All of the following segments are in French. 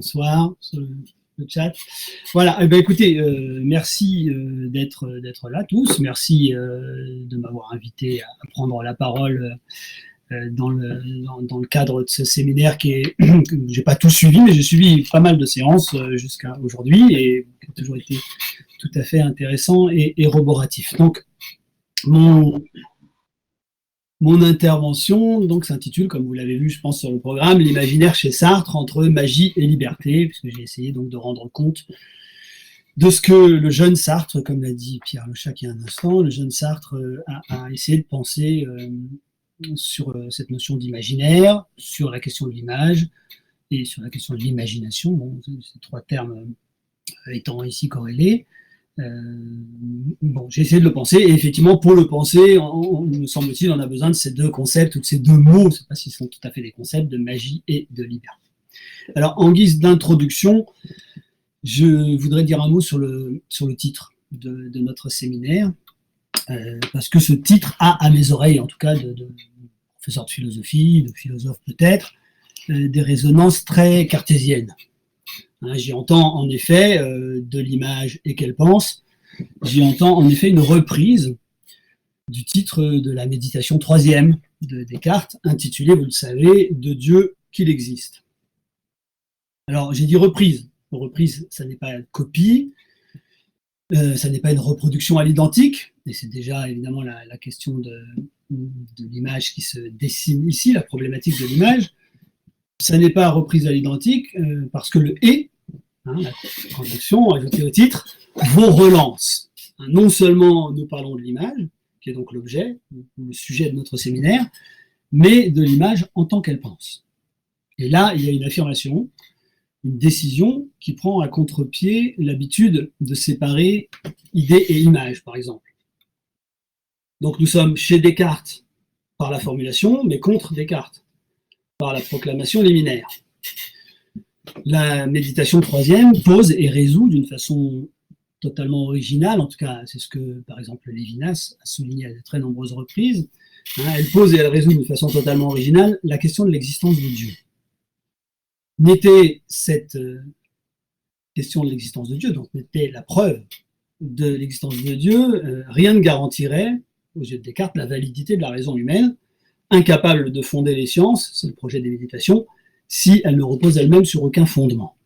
bonsoir sur le chat. Voilà, eh ben, écoutez, merci d'être là tous. Merci de m'avoir invité à prendre la parole dans le cadre de ce séminaire que j'ai pas tout suivi, mais j'ai suivi pas mal de séances jusqu'à aujourd'hui et qui ont toujours été tout à fait intéressant et roboratif. Donc, mon intervention donc s'intitule, comme vous l'avez vu, je pense, sur le programme, l'imaginaire chez Sartre entre magie et liberté, puisque j'ai essayé donc de rendre compte de ce que le jeune Sartre, comme l'a dit Pierre Lechac il y a un instant, le jeune Sartre a essayé de penser sur cette notion d'imaginaire, sur la question de l'image et sur la question de l'imagination, bon, ces trois termes étant ici corrélés. Bon, j'ai essayé de le penser, et effectivement, pour le penser, il me semble-t-il, on a besoin de ces deux concepts, ou de ces deux mots, je ne sais pas s'ils sont tout à fait des concepts, de magie et de liberté. Alors, en guise d'introduction, je voudrais dire un mot sur le titre de notre séminaire, parce que ce titre a, à mes oreilles, en tout cas, de professeur de philosophie, de philosophe peut-être, des résonances très cartésiennes. J'y entends en effet de l'image et qu'elle pense, j'y entends en effet une reprise du titre de la méditation troisième de Descartes, intitulée, vous le savez, de Dieu qu'il existe. Alors j'ai dit reprise. Reprise, ça n'est pas une copie, ça n'est pas une reproduction à l'identique, et c'est déjà évidemment la question de l'image qui se dessine ici, la problématique de l'image. Ça n'est pas reprise à l'identique parce que le « et », la traduction ajoutée au titre, vous relance. Non seulement nous parlons de l'image, qui est donc l'objet, le sujet de notre séminaire, mais de l'image en tant qu'elle pense. Et là, il y a une affirmation, une décision qui prend à contre-pied l'habitude de séparer idée et image, par exemple. Donc nous sommes chez Descartes par la formulation, mais contre Descartes par la proclamation liminaire. La méditation troisième pose et résout d'une façon totalement originale, en tout cas c'est ce que par exemple Lévinas a souligné à de très nombreuses reprises, elle pose et elle résout d'une façon totalement originale la question de l'existence de Dieu. N'était cette question de l'existence de Dieu, donc n'était la preuve de l'existence de Dieu, rien ne garantirait, aux yeux de Descartes, la validité de la raison humaine, incapable de fonder les sciences, c'est le projet des méditations, si elle ne repose elle-même sur aucun fondement.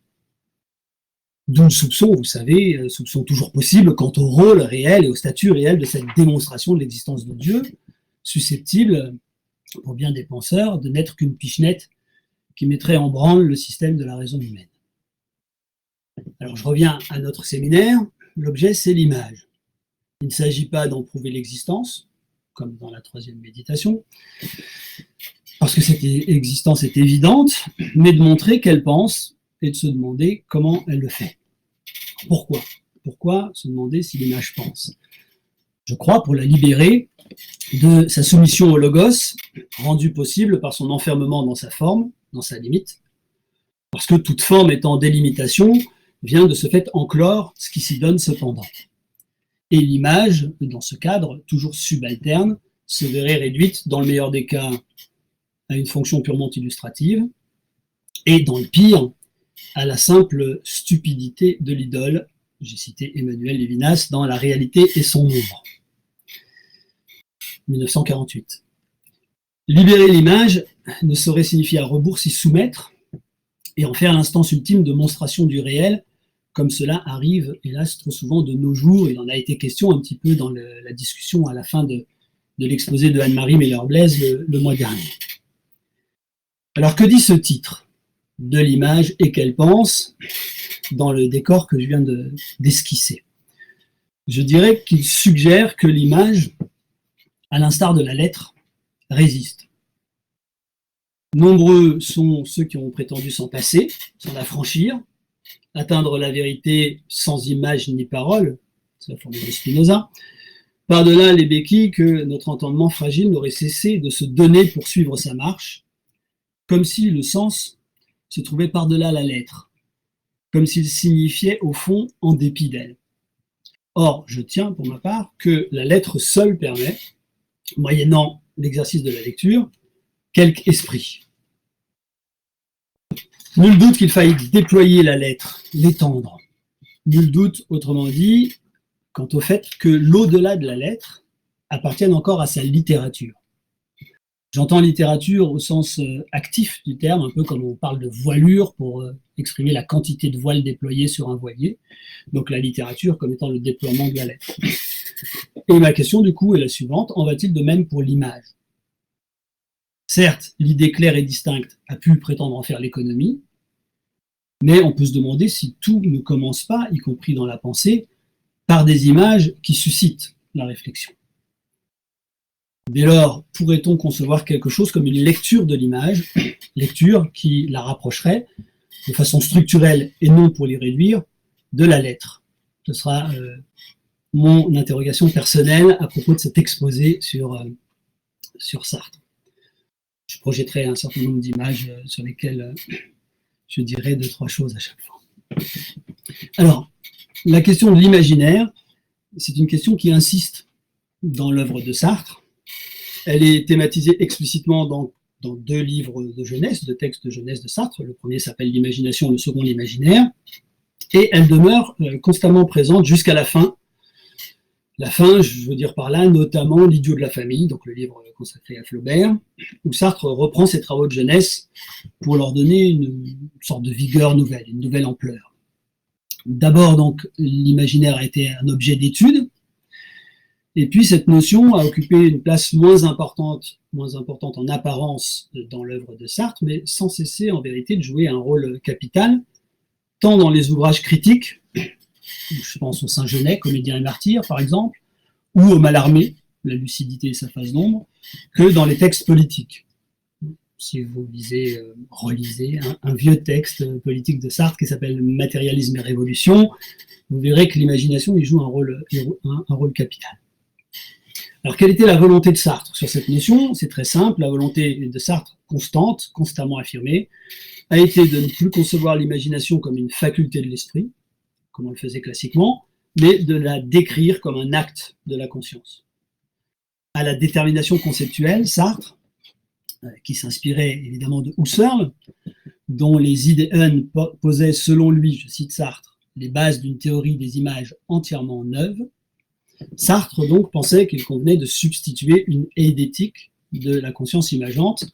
D'où le soupçon, vous savez, soupçon toujours possible quant au rôle réel et au statut réel de cette démonstration de l'existence de Dieu, susceptible, pour bien des penseurs, de n'être qu'une pichenette qui mettrait en branle le système de la raison humaine. Alors je reviens à notre séminaire, l'objet c'est l'image. Il ne s'agit pas d'en prouver l'existence, comme dans la troisième méditation, parce que cette existence est évidente, mais de montrer qu'elle pense et de se demander comment elle le fait. Pourquoi ? Pourquoi se demander si l'image pense ? Je crois pour la libérer de sa soumission au logos, rendue possible par son enfermement dans sa forme, dans sa limite, parce que toute forme étant délimitation vient de ce fait enclore ce qui s'y donne cependant. Et l'image, dans ce cadre, toujours subalterne, se verrait réduite, dans le meilleur des cas, à une fonction purement illustrative, et dans le pire, à la simple stupidité de l'idole. J'ai cité Emmanuel Lévinas dans La réalité et son ombre, 1948. Libérer l'image ne saurait signifier à rebours s'y soumettre et en faire l'instance ultime de monstration du réel, comme cela arrive, hélas, trop souvent de nos jours. Il en a été question un petit peu dans la discussion à la fin de l'exposé de Anne-Marie Meller-Blaise le mois dernier. Alors, que dit ce titre ? De l'image et qu'elle pense, dans le décor que je viens d'esquisser. Je dirais qu'il suggère que l'image, à l'instar de la lettre, résiste. Nombreux sont ceux qui ont prétendu s'en passer, s'en affranchir, atteindre la vérité sans image ni parole, c'est la formule de Spinoza, par-delà les béquilles que notre entendement fragile n'aurait cessé de se donner pour suivre sa marche, comme si le sens se trouvait par-delà la lettre, comme s'il signifiait au fond en dépit d'elle. Or, je tiens pour ma part que la lettre seule permet, moyennant l'exercice de la lecture, quelque esprit. Nul doute qu'il faille déployer la lettre, l'étendre. Nul doute, autrement dit, quant au fait que l'au-delà de la lettre appartienne encore à sa littérature. J'entends littérature au sens actif du terme, un peu comme on parle de voilure pour exprimer la quantité de voiles déployées sur un voilier. Donc la littérature comme étant le déploiement de la lettre. Et ma question du coup est la suivante, en va-t-il de même pour l'image? Certes, l'idée claire et distincte a pu prétendre en faire l'économie, mais on peut se demander si tout ne commence pas, y compris dans la pensée, par des images qui suscitent la réflexion. Dès lors, pourrait-on concevoir quelque chose comme une lecture de l'image, lecture qui la rapprocherait de façon structurelle et non pour les réduire, de la lettre? Ce sera mon interrogation personnelle à propos de cet exposé sur Sartre. Je projetterai un certain nombre d'images sur lesquelles je dirai 2-3 choses à chaque fois. Alors, la question de l'imaginaire, c'est une question qui insiste dans l'œuvre de Sartre. Elle est thématisée explicitement dans 2 livres de jeunesse, 2 textes de jeunesse de Sartre. Le premier s'appelle L'imagination, le second l'imaginaire. Et elle demeure constamment présente jusqu'à la fin. La fin, je veux dire par là, notamment L'idiot de la famille, donc le livre consacré à Flaubert, où Sartre reprend ses travaux de jeunesse pour leur donner une sorte de vigueur nouvelle, une nouvelle ampleur. D'abord, donc, l'imaginaire a été un objet d'étude, et puis cette notion a occupé une place moins importante en apparence dans l'œuvre de Sartre, mais sans cesser en vérité de jouer un rôle capital, tant dans les ouvrages critiques, je pense au Saint-Genet, Comédien et martyr par exemple, ou au Mallarmé, La lucidité et sa face d'ombre, que dans les textes politiques. Si vous relisez un vieux texte politique de Sartre qui s'appelle Matérialisme et Révolution, vous verrez que l'imagination y joue un rôle capital. Alors, quelle était la volonté de Sartre sur cette notion? C'est très simple, la volonté de Sartre, constante, constamment affirmée, a été de ne plus concevoir l'imagination comme une faculté de l'esprit, comme on le faisait classiquement, mais de la décrire comme un acte de la conscience. À la détermination conceptuelle, Sartre, qui s'inspirait évidemment de Husserl, dont les Ideen posaient selon lui, je cite Sartre, les bases d'une théorie des images entièrement neuve, Sartre donc pensait qu'il convenait de substituer une eidétique de la conscience imageante,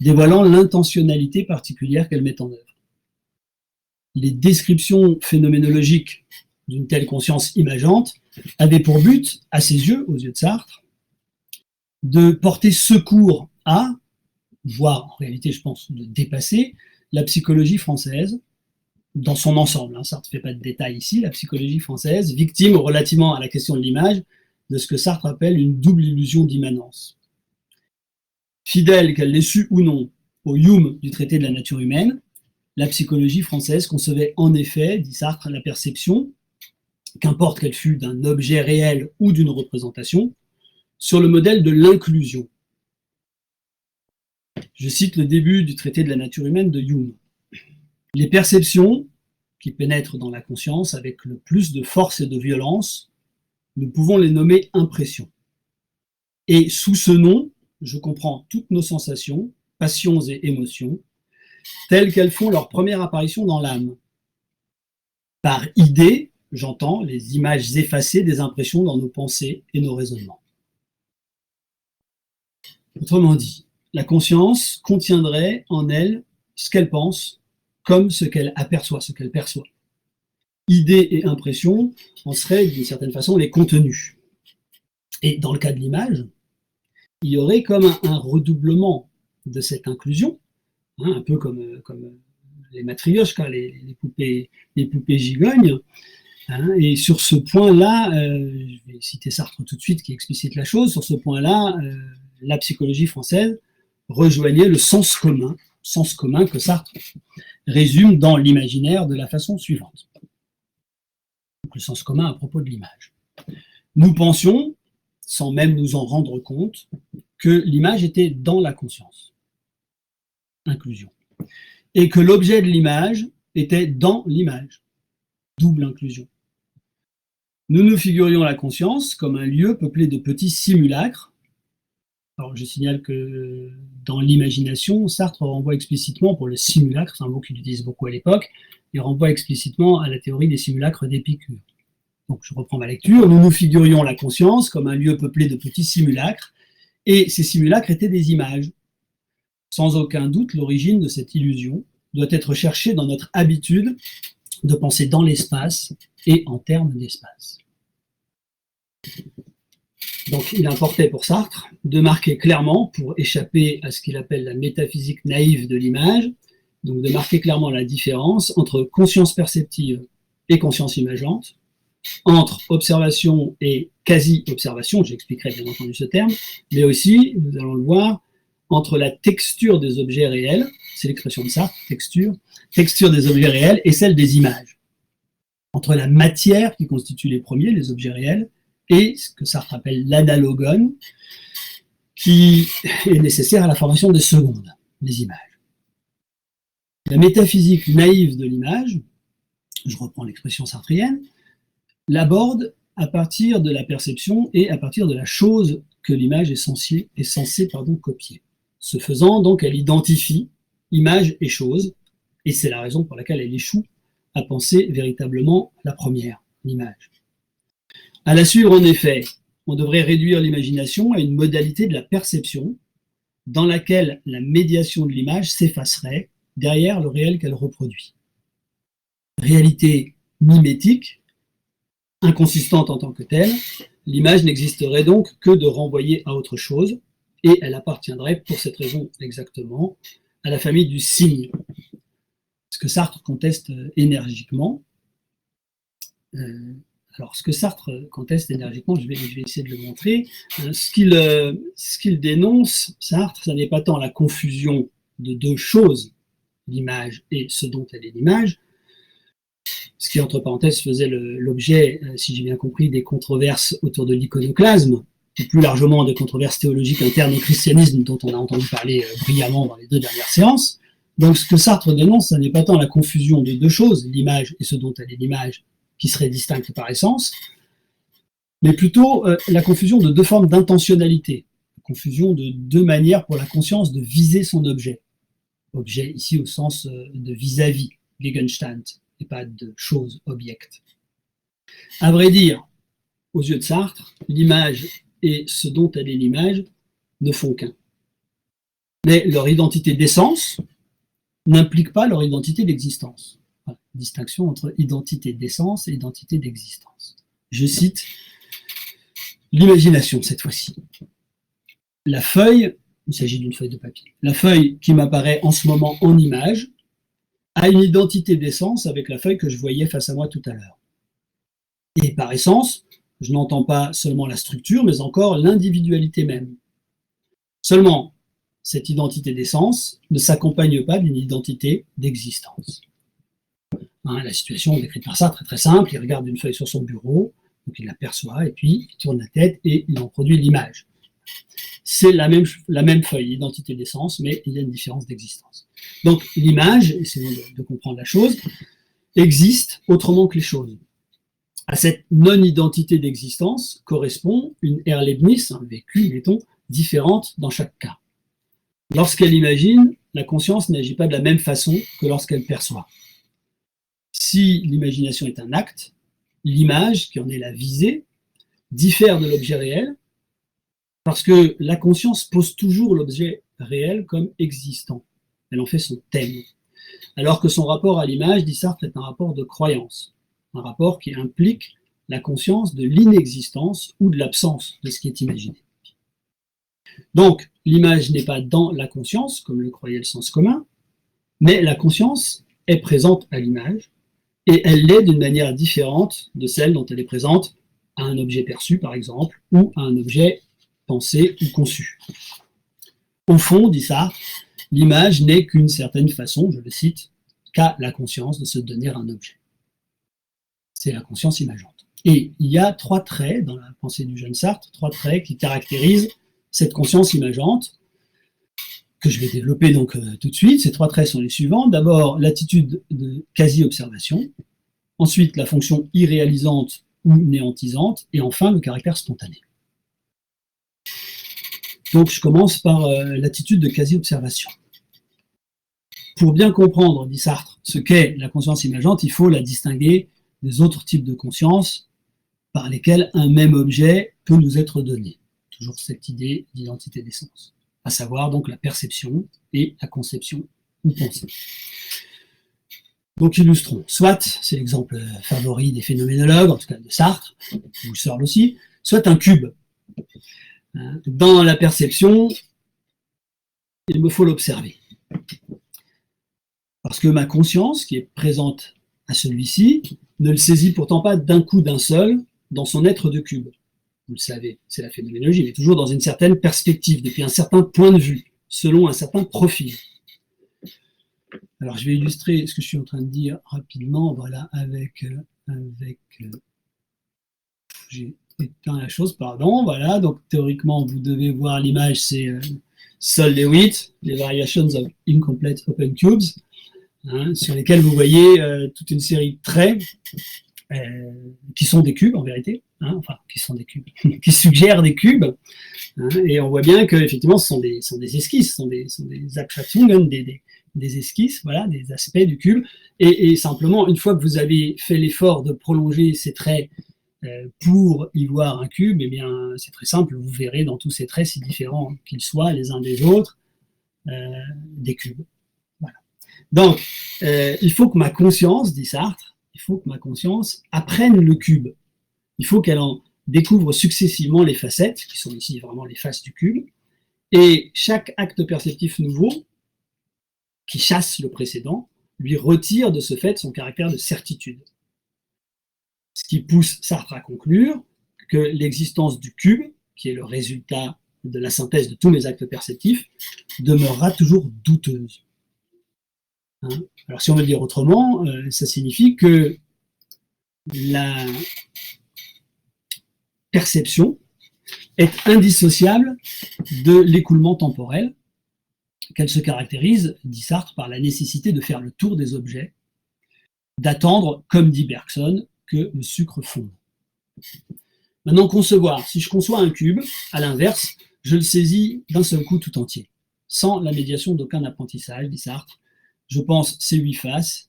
dévoilant l'intentionnalité particulière qu'elle met en œuvre. Les descriptions phénoménologiques d'une telle conscience imageante avaient pour but, à ses yeux, aux yeux de Sartre, de porter secours à, voire en réalité je pense de dépasser, la psychologie française dans son ensemble. Sartre ne fait pas de détails ici, la psychologie française, victime relativement à la question de l'image, de ce que Sartre appelle une double illusion d'immanence. Fidèle, qu'elle l'ait su ou non, au Hume du traité de la nature humaine, la psychologie française concevait en effet, dit Sartre, la perception, qu'importe qu'elle fût d'un objet réel ou d'une représentation, sur le modèle de l'inclusion. Je cite le début du traité de la nature humaine de Hume. Les perceptions qui pénètrent dans la conscience avec le plus de force et de violence, nous pouvons les nommer impressions. Et sous ce nom, je comprends toutes nos sensations, passions et émotions, telles qu'elles font leur première apparition dans l'âme. Par idée, j'entends les images effacées des impressions dans nos pensées et nos raisonnements. Autrement dit, la conscience contiendrait en elle ce qu'elle pense, comme ce qu'elle aperçoit, ce qu'elle perçoit. Idées et impressions en seraient d'une certaine façon les contenus. Et dans le cas de l'image, il y aurait comme un redoublement de cette inclusion, un peu comme les matrioshkas, les poupées gigognes. Et sur ce point-là, je vais citer Sartre tout de suite qui explicite la chose, sur ce point-là, la psychologie française rejoignait le sens commun que Sartre résume dans l'imaginaire de la façon suivante. Donc, le sens commun à propos de l'image. Nous pensions, sans même nous en rendre compte, que l'image était dans la conscience. Inclusion. Et que l'objet de l'image était dans l'image. Double inclusion. Nous nous figurions la conscience comme un lieu peuplé de petits simulacres, Alors, je signale que dans l'imagination, Sartre renvoie explicitement pour le simulacre, c'est un mot qu'il utilise beaucoup à l'époque, il renvoie explicitement à la théorie des simulacres d'Épicure. Donc, je reprends ma lecture. Nous nous figurions la conscience comme un lieu peuplé de petits simulacres, et ces simulacres étaient des images. Sans aucun doute, l'origine de cette illusion doit être cherchée dans notre habitude de penser dans l'espace et en termes d'espace. Donc, il importait pour Sartre de marquer clairement, pour échapper à ce qu'il appelle la métaphysique naïve de l'image, donc de marquer clairement la différence entre conscience perceptive et conscience imageante, entre observation et quasi-observation, j'expliquerai bien entendu ce terme, mais aussi, nous allons le voir, entre la texture des objets réels, c'est l'expression de Sartre, texture des objets réels, et celle des images. Entre la matière qui constitue les premiers, les objets réels, et ce que Sartre appelle l'analogone, qui est nécessaire à la formation des secondes, les images. La métaphysique naïve de l'image, je reprends l'expression sartrienne, l'aborde à partir de la perception et à partir de la chose que l'image est censée copier. Ce faisant, donc, elle identifie image et chose, et c'est la raison pour laquelle elle échoue à penser véritablement la première, l'image. À la suivre, en effet, on devrait réduire l'imagination à une modalité de la perception dans laquelle la médiation de l'image s'effacerait derrière le réel qu'elle reproduit. Réalité mimétique, inconsistante en tant que telle, l'image n'existerait donc que de renvoyer à autre chose, et elle appartiendrait, pour cette raison exactement, à la famille du signe. Ce que Sartre conteste énergiquement, alors, ce que Sartre conteste énergiquement, je vais essayer de le montrer. Ce qu'il dénonce, Sartre, ça n'est pas tant la confusion de deux choses, l'image et ce dont elle est l'image, ce qui, entre parenthèses, faisait l'objet, si j'ai bien compris, des controverses autour de l'iconoclasme, et plus largement des controverses théologiques internes au christianisme, dont on a entendu parler brillamment dans les 2 dernières séances. Donc, ce que Sartre dénonce, ça n'est pas tant la confusion de deux choses, l'image et ce dont elle est l'image, qui seraient distinctes par essence, mais plutôt la confusion de deux formes d'intentionnalité, la confusion de deux manières pour la conscience de viser son objet. Objet ici au sens de vis-à-vis, Gegenstand, et pas de chose, object. À vrai dire, aux yeux de Sartre, l'image et ce dont elle est l'image ne font qu'un. Mais leur identité d'essence n'implique pas leur identité d'existence. Voilà, distinction entre identité d'essence et identité d'existence. Je cite l'imagination cette fois-ci. La feuille, il s'agit d'une feuille de papier, la feuille qui m'apparaît en ce moment en image a une identité d'essence avec la feuille que je voyais face à moi tout à l'heure. Et par essence, je n'entends pas seulement la structure, mais encore l'individualité même. Seulement, cette identité d'essence ne s'accompagne pas d'une identité d'existence. La situation décrite par Sartre est très simple, il regarde une feuille sur son bureau, donc il l'aperçoit, et puis il tourne la tête et il en produit l'image. C'est la même feuille, identité d'essence, mais il y a une différence d'existence. Donc l'image, essayons de comprendre la chose, existe autrement que les choses. À cette non-identité d'existence correspond une Erlebnis, un vécu, mettons, différente dans chaque cas. Lorsqu'elle imagine, la conscience n'agit pas de la même façon que lorsqu'elle perçoit. Si l'imagination est un acte, l'image, qui en est la visée, diffère de l'objet réel, parce que la conscience pose toujours l'objet réel comme existant. Elle en fait son thème. Alors que son rapport à l'image, dit Sartre, est un rapport de croyance, un rapport qui implique la conscience de l'inexistence ou de l'absence de ce qui est imaginé. Donc, l'image n'est pas dans la conscience, comme le croyait le sens commun, mais la conscience est présente à l'image, et elle l'est d'une manière différente de celle dont elle est présente à un objet perçu, par exemple, ou à un objet pensé ou conçu. Au fond, dit Sartre, l'image n'est qu'une certaine façon, je le cite, qu'a la conscience de se donner un objet. C'est la conscience imageante. Et il y a 3 traits dans la pensée du jeune Sartre, 3 traits qui caractérisent cette conscience imageante, que je vais développer donc tout de suite. Ces 3 traits sont les suivants. D'abord, l'attitude de quasi-observation, ensuite la fonction irréalisante ou néantisante, et enfin le caractère spontané. Donc je commence par l'attitude de quasi-observation. Pour bien comprendre, dit Sartre, ce qu'est la conscience imageante, il faut la distinguer des autres types de conscience par lesquels un même objet peut nous être donné. Toujours cette idée d'identité d'essence, à savoir donc la perception et la conception ou pensée. Donc illustrons. Soit, c'est l'exemple favori des phénoménologues, en tout cas de Sartre, ou Searle aussi, soit un cube. Dans la perception, il me faut l'observer. Parce que ma conscience, qui est présente à celui-ci, ne le saisit pourtant pas d'un coup d'un seul dans son être de cube. Vous le savez, c'est la phénoménologie, mais toujours dans une certaine perspective, depuis un certain point de vue, selon un certain profil. Alors je vais illustrer ce que je suis en train de dire rapidement, voilà, j'ai éteint la chose, pardon, voilà, donc théoriquement vous devez voir l'image, c'est Sol Lewitt, les Variations of Incomplete Open Cubes, sur lesquels vous voyez toute une série de traits qui sont des cubes en vérité, enfin qui sont des cubes, qui suggèrent des cubes, et on voit bien que effectivement ce sont des esquisses, ce sont des Abschattungen, des esquisses, voilà, des aspects du cube, et simplement une fois que vous avez fait l'effort de prolonger ces traits pour y voir un cube, eh bien c'est très simple, vous verrez dans tous ces traits, si différents qu'ils soient les uns des autres, des cubes. Voilà. Donc, il faut que ma conscience, dit Sartre, il faut que ma conscience apprenne le cube. Il faut qu'elle en découvre successivement les facettes, qui sont ici vraiment les faces du cube, et chaque acte perceptif nouveau, qui chasse le précédent, lui retire de ce fait son caractère de certitude. Ce qui pousse Sartre à conclure que l'existence du cube, qui est le résultat de la synthèse de tous mes actes perceptifs, demeurera toujours douteuse. Alors si on veut le dire autrement, ça signifie que la perception est indissociable de l'écoulement temporel, qu'elle se caractérise, dit Sartre, par la nécessité de faire le tour des objets, d'attendre, comme dit Bergson, que le sucre fonde. Maintenant, concevoir. Si je conçois un cube, à l'inverse, je le saisis d'un seul coup tout entier, sans la médiation d'aucun apprentissage, dit Sartre. Je pense ces 8 faces,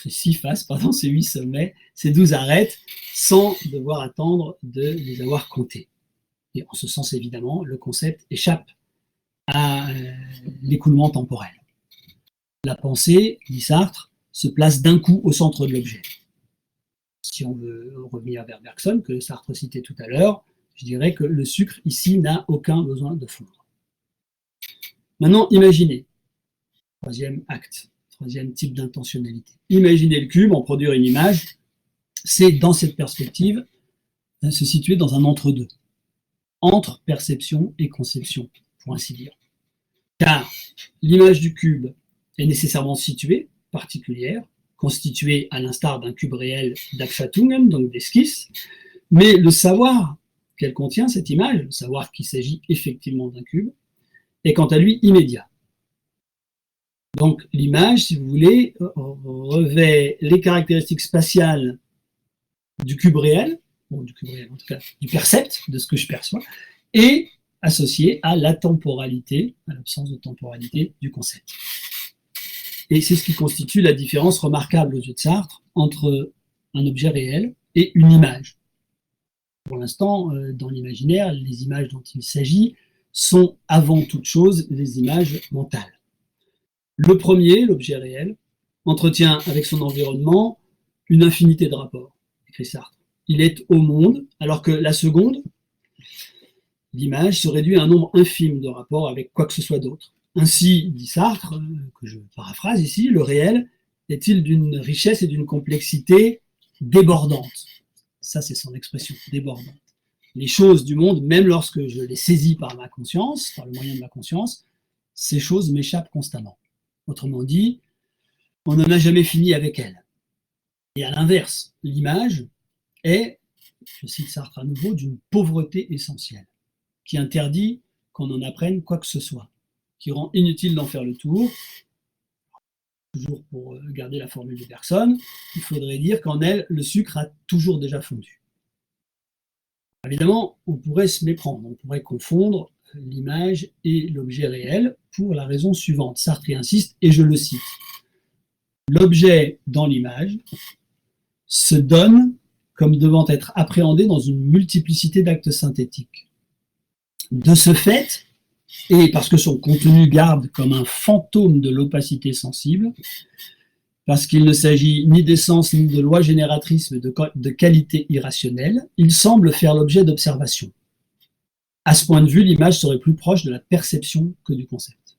ces 6 faces, pardon, ces 8 sommets, ces 12 arêtes, sans devoir attendre de les avoir comptés. Et en ce sens, évidemment, le concept échappe à l'écoulement temporel. La pensée, dit Sartre, se place d'un coup au centre de l'objet. Si on veut revenir vers Bergson, que Sartre citait tout à l'heure, je dirais que le sucre, ici, n'a aucun besoin de fondre. Maintenant, imaginez, troisième acte, troisième type d'intentionnalité. Imaginez le cube, en produire une image, c'est dans cette perspective se situer dans un entre-deux, entre perception et conception, pour ainsi dire. Car l'image du cube est nécessairement située, particulière, constituée à l'instar d'un cube réel d'Abschattungen, donc d'esquisse, mais le savoir qu'elle contient, cette image, le savoir qu'il s'agit effectivement d'un cube, est quant à lui immédiat. Donc l'image, si vous voulez, revêt les caractéristiques spatiales du cube réel, en tout cas du percept, de ce que je perçois, et associé à la temporalité, à l'absence de temporalité du concept. Et c'est ce qui constitue la différence remarquable aux yeux de Sartre entre un objet réel et une image. Pour l'instant, dans l'imaginaire, les images dont il s'agit sont avant toute chose les images mentales. Le premier, l'objet réel, entretient avec son environnement une infinité de rapports, écrit Sartre. Il est au monde, alors que la seconde, l'image, se réduit à un nombre infime de rapports avec quoi que ce soit d'autre. Ainsi, dit Sartre, que je paraphrase ici, le réel est-il d'une richesse et d'une complexité débordante. Ça, c'est son expression, débordante. Les choses du monde, même lorsque je les saisis par ma conscience, par le moyen de ma conscience, ces choses m'échappent constamment. Autrement dit, on n'en a jamais fini avec elles. Et à l'inverse, l'image est, je cite Sartre à nouveau, d'une pauvreté essentielle, qui interdit qu'on en apprenne quoi que ce soit, qui rend inutile d'en faire le tour. Toujours pour garder la formule de Bergson, il faudrait dire qu'en elle, le sucre a toujours déjà fondu. Évidemment, on pourrait se méprendre, on pourrait confondre l'image et l'objet réel pour la raison suivante. Sartre y insiste, et je le cite. L'objet dans l'image se donne comme devant être appréhendé dans une multiplicité d'actes synthétiques. De ce fait, et parce que son contenu garde comme un fantôme de l'opacité sensible, parce qu'il ne s'agit ni d'essence ni de loi génératrice, mais de qualité irrationnelle, il semble faire l'objet d'observation. À ce point de vue, l'image serait plus proche de la perception que du concept.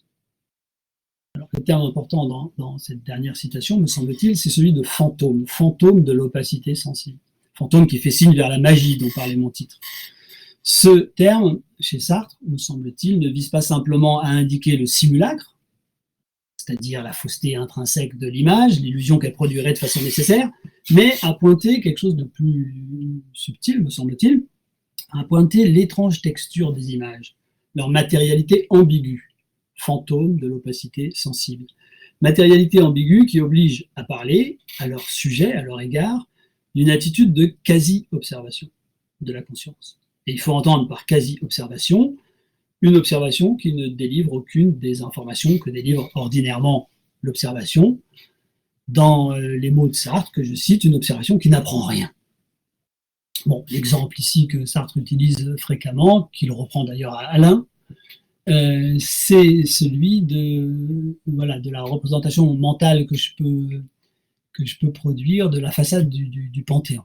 Alors, le terme important dans cette dernière citation, me semble-t-il, c'est celui de fantôme, fantôme de l'opacité sensible. Fantôme qui fait signe vers la magie dont parlait mon titre. Ce terme, chez Sartre, me semble-t-il, ne vise pas simplement à indiquer le simulacre, c'est-à-dire la fausseté intrinsèque de l'image, l'illusion qu'elle produirait de façon nécessaire, mais à pointer quelque chose de plus subtil, me semble-t-il, à pointer l'étrange texture des images, leur matérialité ambiguë, fantôme de l'opacité sensible. Matérialité ambiguë qui oblige à parler, à leur sujet, à leur égard, d'une attitude de quasi-observation de la conscience. Et il faut entendre par quasi-observation une observation qui ne délivre aucune des informations que délivre ordinairement l'observation. Dans les mots de Sartre, que je cite, une observation qui n'apprend rien. Bon, l'exemple ici que Sartre utilise fréquemment, qu'il reprend d'ailleurs à Alain, c'est celui de la représentation mentale que je peux produire de la façade du Panthéon.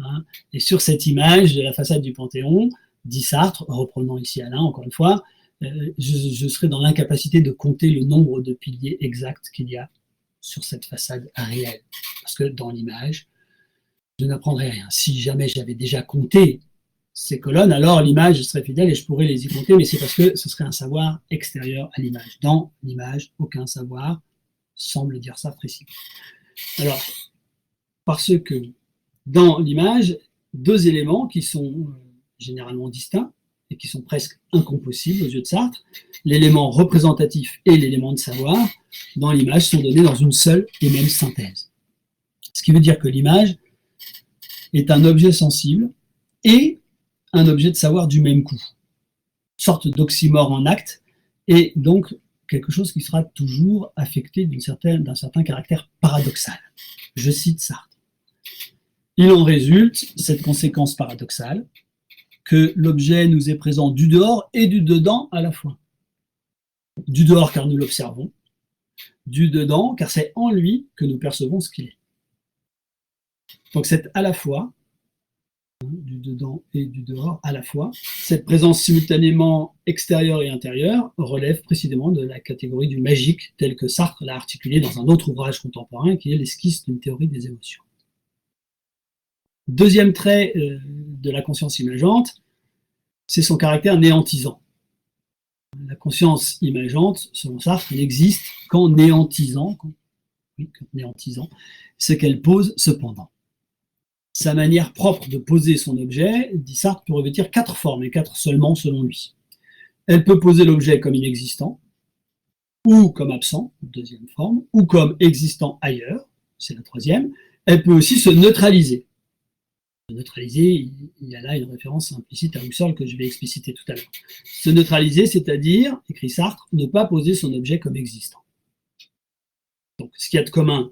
Hein. Et sur cette image de la façade du Panthéon, dit Sartre, reprenant ici Alain encore une fois, je serai dans l'incapacité de compter le nombre de piliers exacts qu'il y a sur cette façade réelle. Parce que dans l'image, je n'apprendrai rien. Si jamais j'avais déjà compté ces colonnes, alors l'image serait fidèle et je pourrais les y compter, mais c'est parce que ce serait un savoir extérieur à l'image. Dans l'image, aucun savoir semble dire ça précis. Alors, parce que dans l'image, deux éléments qui sont généralement distincts et qui sont presque incompossibles aux yeux de Sartre, l'élément représentatif et l'élément de savoir, dans l'image, sont donnés dans une seule et même synthèse. Ce qui veut dire que l'image est un objet sensible et un objet de savoir du même coup. Sorte d'oxymore en acte, et donc quelque chose qui sera toujours affecté d'un certain caractère paradoxal. Je cite Sartre. Il en résulte cette conséquence paradoxale, que l'objet nous est présent du dehors et du dedans à la fois. Du dehors car nous l'observons, du dedans car c'est en lui que nous percevons ce qu'il est. Donc c'est à la fois, du dedans et du dehors à la fois, cette présence simultanément extérieure et intérieure relève précisément de la catégorie du magique, tel que Sartre l'a articulé dans un autre ouvrage contemporain qui est l'esquisse d'une théorie des émotions. Deuxième trait de la conscience imageante, c'est son caractère néantisant. La conscience imageante, selon Sartre, n'existe qu'en néantisant, ce qu'elle pose cependant. Sa manière propre de poser son objet, dit Sartre, peut revêtir 4 formes, et 4 seulement selon lui. Elle peut poser l'objet comme inexistant, ou comme absent, deuxième forme, ou comme existant ailleurs, c'est la troisième. Elle peut aussi se neutraliser. Neutraliser, il y a là une référence implicite à Husserl que je vais expliciter tout à l'heure. Se neutraliser, c'est-à-dire, écrit Sartre, ne pas poser son objet comme existant. Donc, ce qu'il y a de commun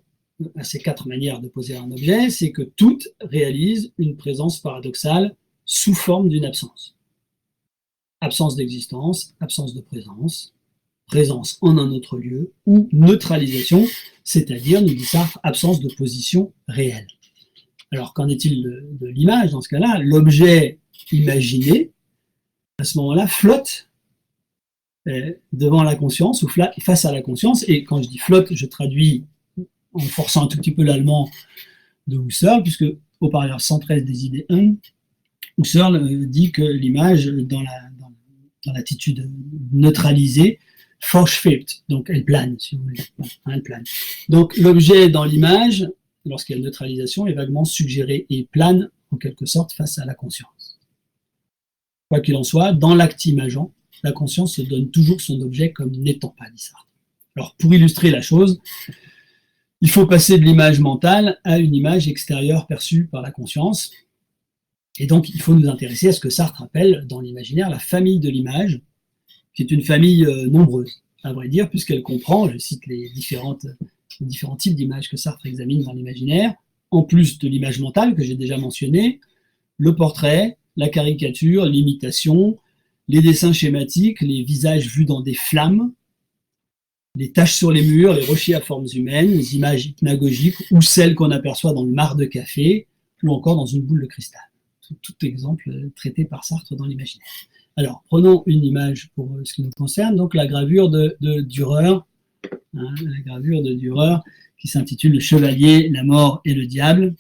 à ces 4 manières de poser un objet, c'est que toutes réalisent une présence paradoxale sous forme d'une absence. Absence d'existence, absence de présence, présence en un autre lieu, ou neutralisation, c'est-à-dire, nous dit Sartre, absence de position réelle. Alors, qu'en est-il de l'image dans ce cas-là? L'objet imaginé, à ce moment-là, flotte devant la conscience ou face à la conscience. Et quand je dis flotte, je traduis en forçant un tout petit peu l'allemand de Husserl, puisque au paragraphe 113 des idées 1, Husserl dit que l'image, dans l'attitude neutralisée, vorschwebt, donc elle plane, si vous voulez. Elle plane. Donc l'objet dans l'image, lorsqu'il y a neutralisation, est vaguement suggéré et plane en quelque sorte face à la conscience. Quoi qu'il en soit, dans l'acte imageant, la conscience se donne toujours son objet comme n'étant pas, dit Sartre. Alors pour illustrer la chose, il faut passer de l'image mentale à une image extérieure perçue par la conscience. Et donc il faut nous intéresser à ce que Sartre appelle dans l'imaginaire la famille de l'image, qui est une famille nombreuse, à vrai dire, puisqu'elle comprend, je cite les différents types d'images que Sartre examine dans l'imaginaire, en plus de l'image mentale que j'ai déjà mentionné, le portrait, la caricature, l'imitation, les dessins schématiques, les visages vus dans des flammes, les taches sur les murs, les rochers à formes humaines, les images hypnagogiques ou celles qu'on aperçoit dans le marc de café ou encore dans une boule de cristal. Tout exemple traité par Sartre dans l'imaginaire. Alors, prenons une image pour ce qui nous concerne, donc la gravure de Dürer, la gravure de Dürer qui s'intitule Le Chevalier, la mort et le diable.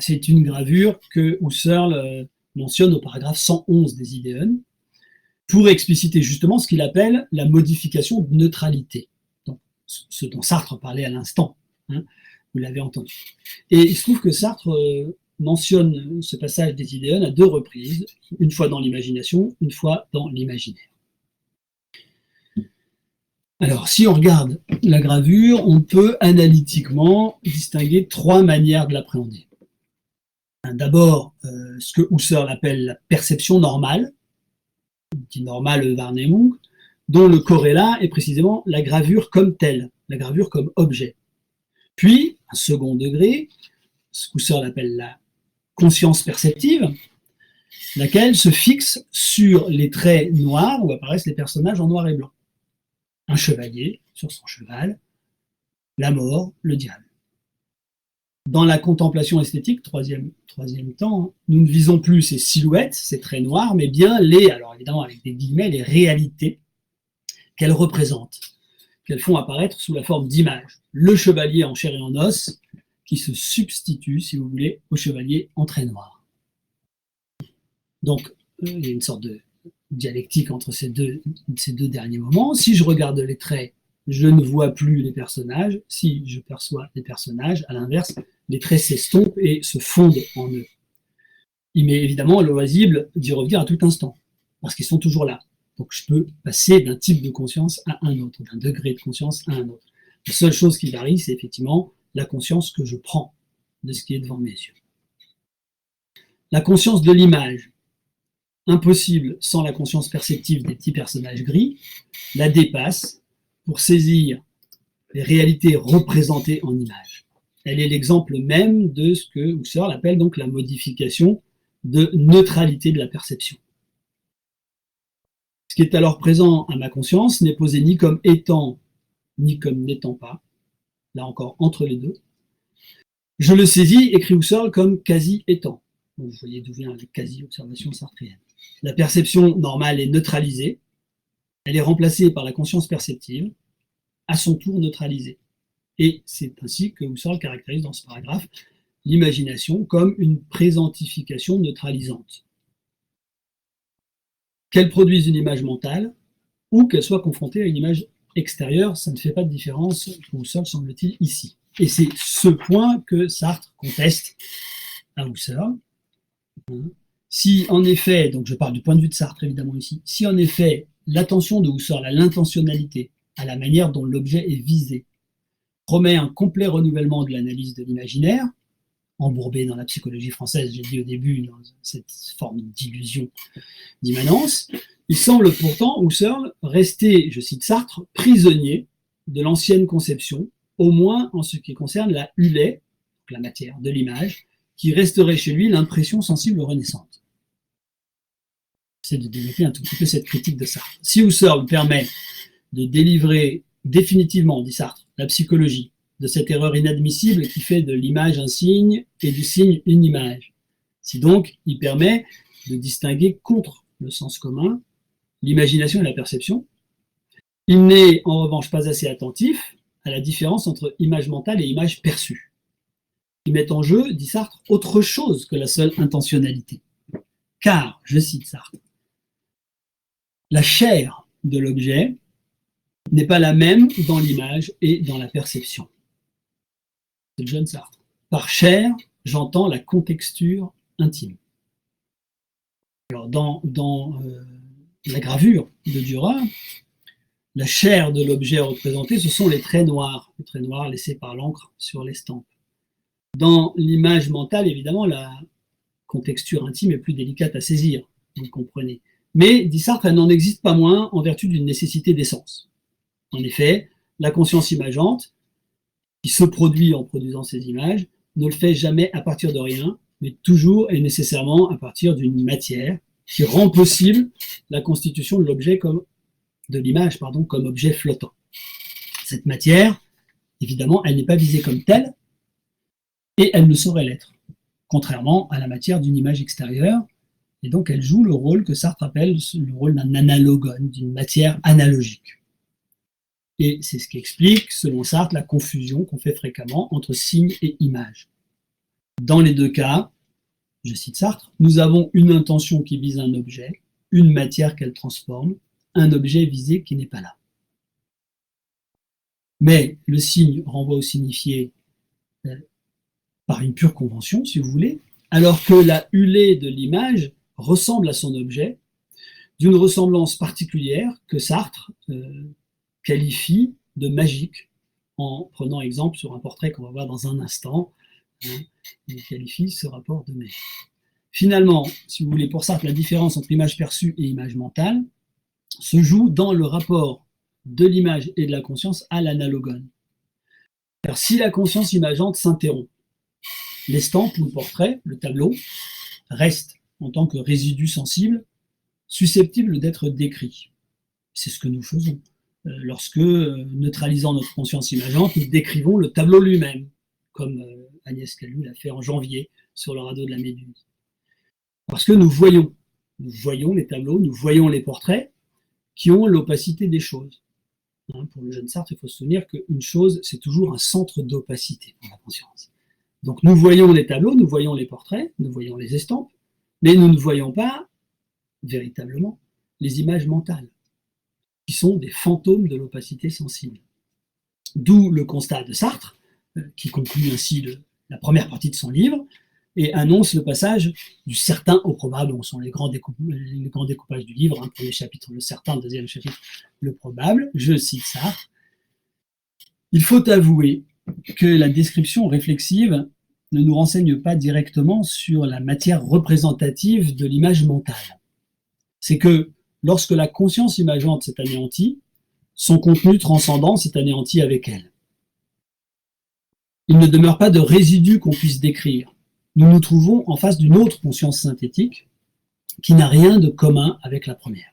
C'est une gravure que Husserl mentionne au paragraphe 111 des Ideen pour expliciter justement ce qu'il appelle la modification de neutralité, donc, ce dont Sartre parlait à l'instant, hein, vous l'avez entendu. Et il se trouve que Sartre mentionne ce passage des Idéons à 2 reprises, une fois dans l'imagination, une fois dans l'imaginaire. Alors, si on regarde la gravure, on peut analytiquement distinguer 3 manières de l'appréhender. D'abord, ce que Husserl appelle la perception normale, dit normale Wahrnehmung, dont le corrélat est précisément la gravure comme telle, la gravure comme objet. Puis, un second degré, ce que Husserl appelle la conscience perceptive, laquelle se fixe sur les traits noirs où apparaissent les personnages en noir et blanc. Un chevalier sur son cheval, la mort, le diable. Dans la contemplation esthétique, troisième temps, nous ne visons plus ces silhouettes, ces traits noirs, mais bien les, alors évidemment avec des guillemets, les réalités qu'elles représentent, qu'elles font apparaître sous la forme d'images. Le chevalier en chair et en os, qui se substitue, si vous voulez, au chevalier en traits noirs. Donc, il y a une sorte de dialectique entre ces deux derniers moments. Si je regarde les traits, je ne vois plus les personnages. Si je perçois les personnages, à l'inverse, les traits s'estompent et se fondent en eux. Il m'est évidemment loisible d'y revenir à tout instant, parce qu'ils sont toujours là. Donc je peux passer d'un type de conscience à un autre, d'un degré de conscience à un autre. La seule chose qui varie, c'est effectivement la conscience que je prends de ce qui est devant mes yeux. La conscience de l'image, impossible sans la conscience perceptive des petits personnages gris, la dépasse pour saisir les réalités représentées en images. Elle est l'exemple même de ce que Husserl appelle donc la modification de neutralité de la perception. Ce qui est alors présent à ma conscience n'est posé ni comme étant, ni comme n'étant pas, là encore entre les deux. Je le saisis, écrit Husserl, comme quasi-étant. Vous voyez d'où vient la quasi-observation sartrienne. La perception normale est neutralisée, elle est remplacée par la conscience perceptive, à son tour neutralisée. Et c'est ainsi que Husserl caractérise dans ce paragraphe l'imagination comme une présentification neutralisante. Qu'elle produise une image mentale ou qu'elle soit confrontée à une image extérieure, ça ne fait pas de différence pour Husserl, semble-t-il, ici. Et c'est ce point que Sartre conteste à Husserl. Si en effet, donc je parle du point de vue de Sartre évidemment ici, si en effet l'attention de Husserl à l'intentionnalité, à la manière dont l'objet est visé, promet un complet renouvellement de l'analyse de l'imaginaire, embourbé dans la psychologie française, j'ai dit au début, dans cette forme d'illusion d'immanence, il semble pourtant, Husserl, rester, je cite Sartre, prisonnier de l'ancienne conception, au moins en ce qui concerne la hulée, la matière de l'image, qui resterait chez lui l'impression sensible renaissante. C'est de développer un tout petit peu cette critique de Sartre. Si Husserl permet de délivrer définitivement, dit Sartre, la psychologie de cette erreur inadmissible qui fait de l'image un signe et du signe une image, si donc il permet de distinguer contre le sens commun l'imagination et la perception, il n'est en revanche pas assez attentif à la différence entre image mentale et image perçue. Il met en jeu, dit Sartre, autre chose que la seule intentionnalité. Car, je cite Sartre, la chair de l'objet n'est pas la même dans l'image et dans la perception. C'est le jeune Sartre. Par chair, j'entends la contexture intime. Alors, dans la gravure de Dürer, la chair de l'objet représenté, ce sont les traits noirs laissés par l'encre sur l'estampe. Dans l'image mentale, évidemment, la contexture intime est plus délicate à saisir, vous le comprenez. Mais, dit Sartre, elle n'en existe pas moins en vertu d'une nécessité d'essence. En effet, la conscience imageante, qui se produit en produisant ces images, ne le fait jamais à partir de rien, mais toujours et nécessairement à partir d'une matière qui rend possible la constitution de l'objet de l'image, comme objet flottant. Cette matière, évidemment, elle n'est pas visée comme telle, et elle ne saurait l'être, contrairement à la matière d'une image extérieure, et donc elle joue le rôle que Sartre appelle le rôle d'un analogone, d'une matière analogique. Et c'est ce qui explique, selon Sartre, la confusion qu'on fait fréquemment entre signe et image. Dans les deux cas, je cite Sartre, nous avons une intention qui vise un objet, une matière qu'elle transforme, un objet visé qui n'est pas là. Mais le signe renvoie au signifié par une pure convention, si vous voulez, alors que la hulée de l'image ressemble à son objet d'une ressemblance particulière que Sartre qualifie de magique, en prenant exemple sur un portrait qu'on va voir dans un instant. Il qualifie ce rapport de magie. Finalement, si vous voulez, pour Sartre, la différence entre image perçue et image mentale se joue dans le rapport de l'image et de la conscience à l'analogone. Car si la conscience imageante s'interrompt, l'estampe ou le portrait, le tableau, reste en tant que résidu sensible, susceptible d'être décrit. C'est ce que nous faisons. Lorsque, neutralisant notre conscience imageante, nous décrivons le tableau lui-même, comme Agnès Calu l'a fait en janvier sur le radeau de la Méduse. Parce que nous voyons les tableaux, nous voyons les portraits qui ont l'opacité des choses. Pour le jeune Sartre, il faut se souvenir qu'une chose, c'est toujours un centre d'opacité pour la conscience. Donc nous voyons les tableaux, nous voyons les portraits, nous voyons les estampes, mais nous ne voyons pas véritablement les images mentales, qui sont des fantômes de l'opacité sensible. D'où le constat de Sartre, qui conclut ainsi la première partie de son livre, et annonce le passage du certain au probable, donc sont les grands découpages du livre, premier chapitre le certain, deuxième chapitre le probable. Je cite Sartre. Il faut avouer que la description réflexive ne nous renseigne pas directement sur la matière représentative de l'image mentale. C'est que lorsque la conscience imageante s'est anéantie, son contenu transcendant s'est anéanti avec elle. Il ne demeure pas de résidu qu'on puisse décrire. Nous nous trouvons en face d'une autre conscience synthétique qui n'a rien de commun avec la première.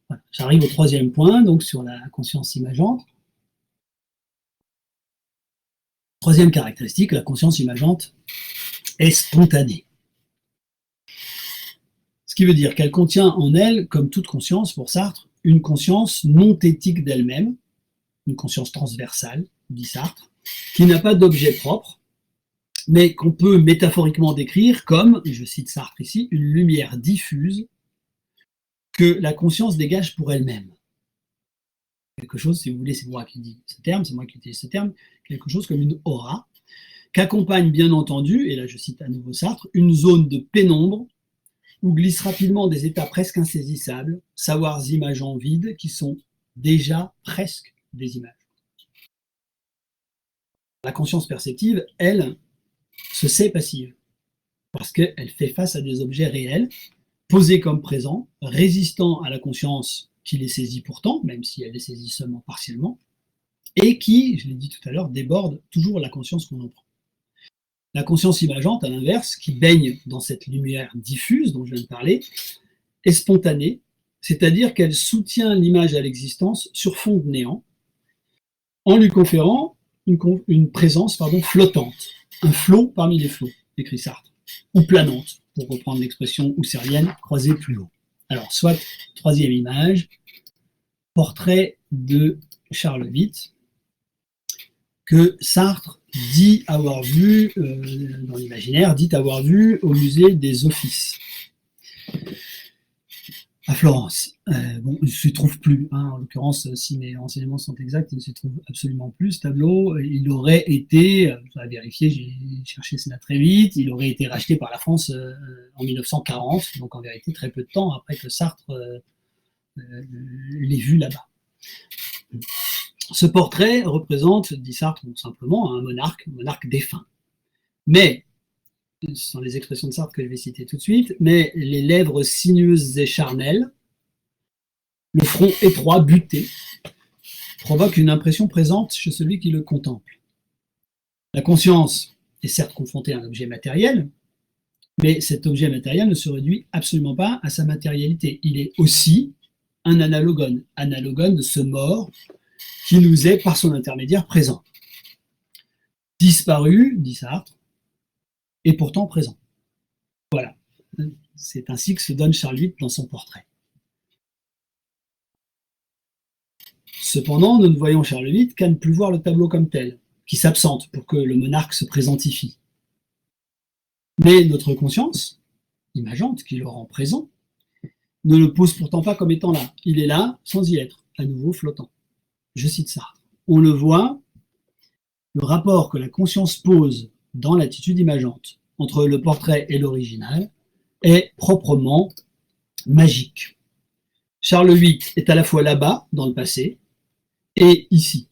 Voilà. J'arrive au troisième point, donc sur la conscience imageante. Troisième caractéristique, la conscience imageante est spontanée. Ce qui veut dire qu'elle contient en elle, comme toute conscience pour Sartre, une conscience non thétique d'elle-même, une conscience transversale, dit Sartre, qui n'a pas d'objet propre, mais qu'on peut métaphoriquement décrire comme, et je cite Sartre ici, une lumière diffuse que la conscience dégage pour elle-même. Quelque chose, si vous voulez, c'est moi qui dis ce terme, c'est moi qui utilise ce terme, quelque chose comme une aura, qu'accompagne bien entendu, et là je cite à nouveau Sartre, une zone de pénombre où glissent rapidement des états presque insaisissables, savoirs imageants vides qui sont déjà presque des images. La conscience perceptive, elle, se sait passive, parce qu'elle fait face à des objets réels, posés comme présents, résistant à la conscience qui les saisit pourtant, même si elle les saisit seulement partiellement, et qui, je l'ai dit tout à l'heure, déborde toujours la conscience qu'on en prend. La conscience imageante, à l'inverse, qui baigne dans cette lumière diffuse dont je viens de parler, est spontanée, c'est-à-dire qu'elle soutient l'image à l'existence sur fond de néant, en lui conférant une présence flottante, un flot parmi les flots, écrit Sartre, ou planante, pour reprendre l'expression husserlienne, croisée plus haut. Alors, soit troisième image, portrait de Charles Witt, que Sartre dit avoir vu, dans l'imaginaire, dit avoir vu au musée des Offices, à Florence. Bon, il ne se trouve plus, en l'occurrence, si mes renseignements sont exacts, il ne se trouve absolument plus, ce tableau. Il aurait été, je vais vérifier, j'ai cherché cela très vite, il aurait été racheté par la France en 1940, donc en vérité très peu de temps après que Sartre l'ait vu là-bas. Ce portrait représente, dit Sartre tout simplement, un monarque défunt. Mais ce sont les expressions de Sartre que je vais citer tout de suite, mais les lèvres sinueuses et charnelles, le front étroit, buté, provoque une impression présente chez celui qui le contemple. La conscience est certes confrontée à un objet matériel, mais cet objet matériel ne se réduit absolument pas à sa matérialité. Il est aussi un analogone de ce mort qui nous est, par son intermédiaire, présent. Disparu, dit Sartre, et pourtant présent. Voilà. C'est ainsi que se donne Charles VIII dans son portrait. Cependant, nous ne voyons Charles VIII qu'à ne plus voir le tableau comme tel, qui s'absente pour que le monarque se présentifie. Mais notre conscience, imageante, qui le rend présent, ne le pose pourtant pas comme étant là. Il est là sans y être, à nouveau flottant. Je cite Sartre. On le voit, le rapport que la conscience pose dans l'attitude imageante entre le portrait et l'original est proprement magique. Charles VIII est à la fois là-bas, dans le passé, et ici.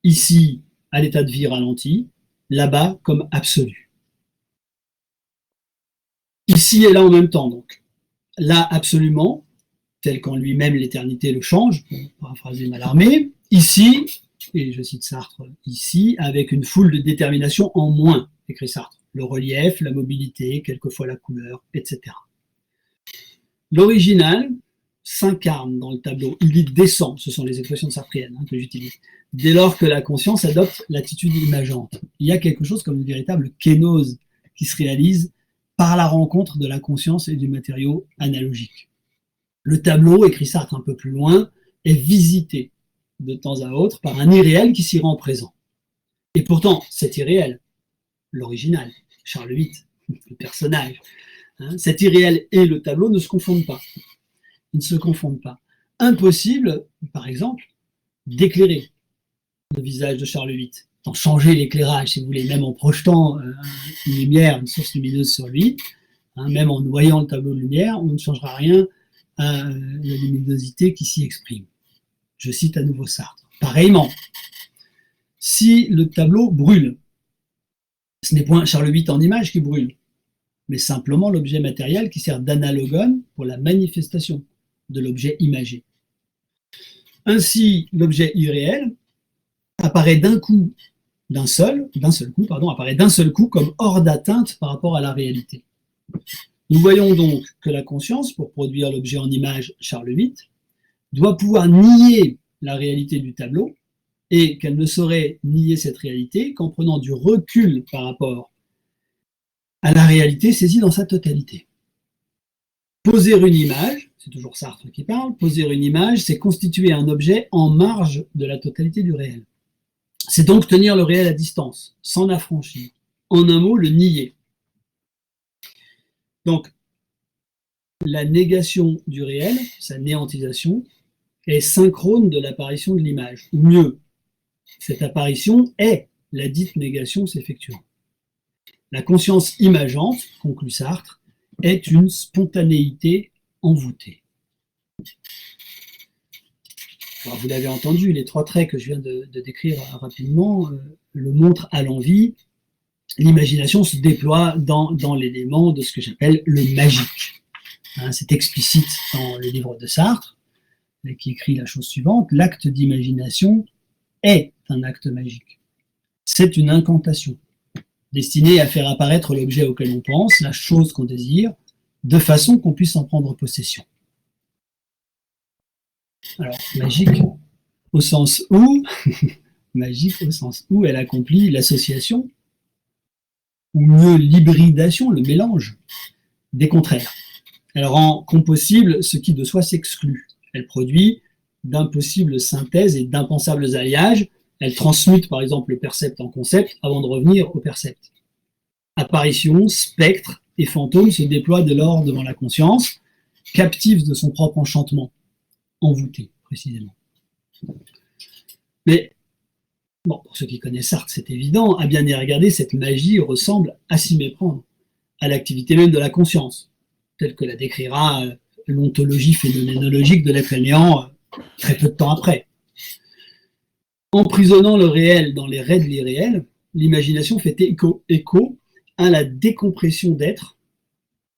Ici, à l'état de vie ralenti, là-bas comme absolu. Ici et là en même temps, donc. Là, absolument, tel qu'en lui-même l'éternité le change, pour paraphraser Mallarmé. Ici, et je cite Sartre, ici, avec une foule de déterminations en moins, écrit Sartre. Le relief, la mobilité, quelquefois la couleur, etc. L'original s'incarne dans le tableau, il y descend, ce sont les expressions sartriennes que j'utilise, dès lors que la conscience adopte l'attitude imageante. Il y a quelque chose comme une véritable kénose qui se réalise par la rencontre de la conscience et du matériau analogique. Le tableau, écrit Sartre un peu plus loin, est visité de temps à autre par un irréel qui s'y rend présent. Et pourtant, cet irréel, l'original, Charles VIII, le personnage, cet irréel et le tableau ne se confondent pas. Ils ne se confondent pas. Impossible, par exemple, d'éclairer le visage de Charles VIII, d'en changer l'éclairage, si vous voulez, même en projetant une lumière, une source lumineuse sur lui, même en noyant le tableau de lumière, on ne changera rien à la luminosité qui s'y exprime. Je cite à nouveau Sartre. Pareillement, si le tableau brûle, ce n'est point Charles VIII en image qui brûle, mais simplement l'objet matériel qui sert d'analogone pour la manifestation de l'objet imagé. Ainsi, l'objet irréel apparaît d'un seul coup comme hors d'atteinte par rapport à la réalité. Nous voyons donc que la conscience, pour produire l'objet en image Charles VIII, doit pouvoir nier la réalité du tableau et qu'elle ne saurait nier cette réalité qu'en prenant du recul par rapport à la réalité saisie dans sa totalité. Poser une image, c'est toujours Sartre qui parle, poser une image, c'est constituer un objet en marge de la totalité du réel. C'est donc tenir le réel à distance, s'en affranchir. En un mot, le nier. Donc, la négation du réel, sa néantisation, est synchrone de l'apparition de l'image. Ou mieux, cette apparition est la dite négation s'effectuant. La conscience imageante, conclut Sartre, est une spontanéité envoûtée. Alors, vous l'avez entendu, les trois traits que je viens de décrire rapidement le montrent à l'envi. L'imagination se déploie dans l'élément de ce que j'appelle le magique. C'est explicite dans le livre de Sartre, qui écrit la chose suivante: l'acte d'imagination est un acte magique. C'est une incantation destinée à faire apparaître l'objet auquel on pense, la chose qu'on désire, de façon qu'on puisse en prendre possession. Alors, magique au sens où elle accomplit l'association, ou mieux l'hybridation, le mélange des contraires. Elle rend compossible ce qui de soi s'exclut. Elle produit d'impossibles synthèses et d'impensables alliages. Elle transmute par exemple le percept en concept avant de revenir au percept. Apparition, spectre et fantôme se déploient dès lors devant la conscience, captive de son propre enchantement, envoûtée précisément. Mais bon, pour ceux qui connaissent Sartre, c'est évident, à bien y regarder, cette magie ressemble à s'y méprendre à l'activité même de la conscience, telle que la décrira l'ontologie phénoménologique de l'être néant très peu de temps après. Emprisonnant le réel dans les raies de l'irréel, l'imagination fait écho à la décompression d'être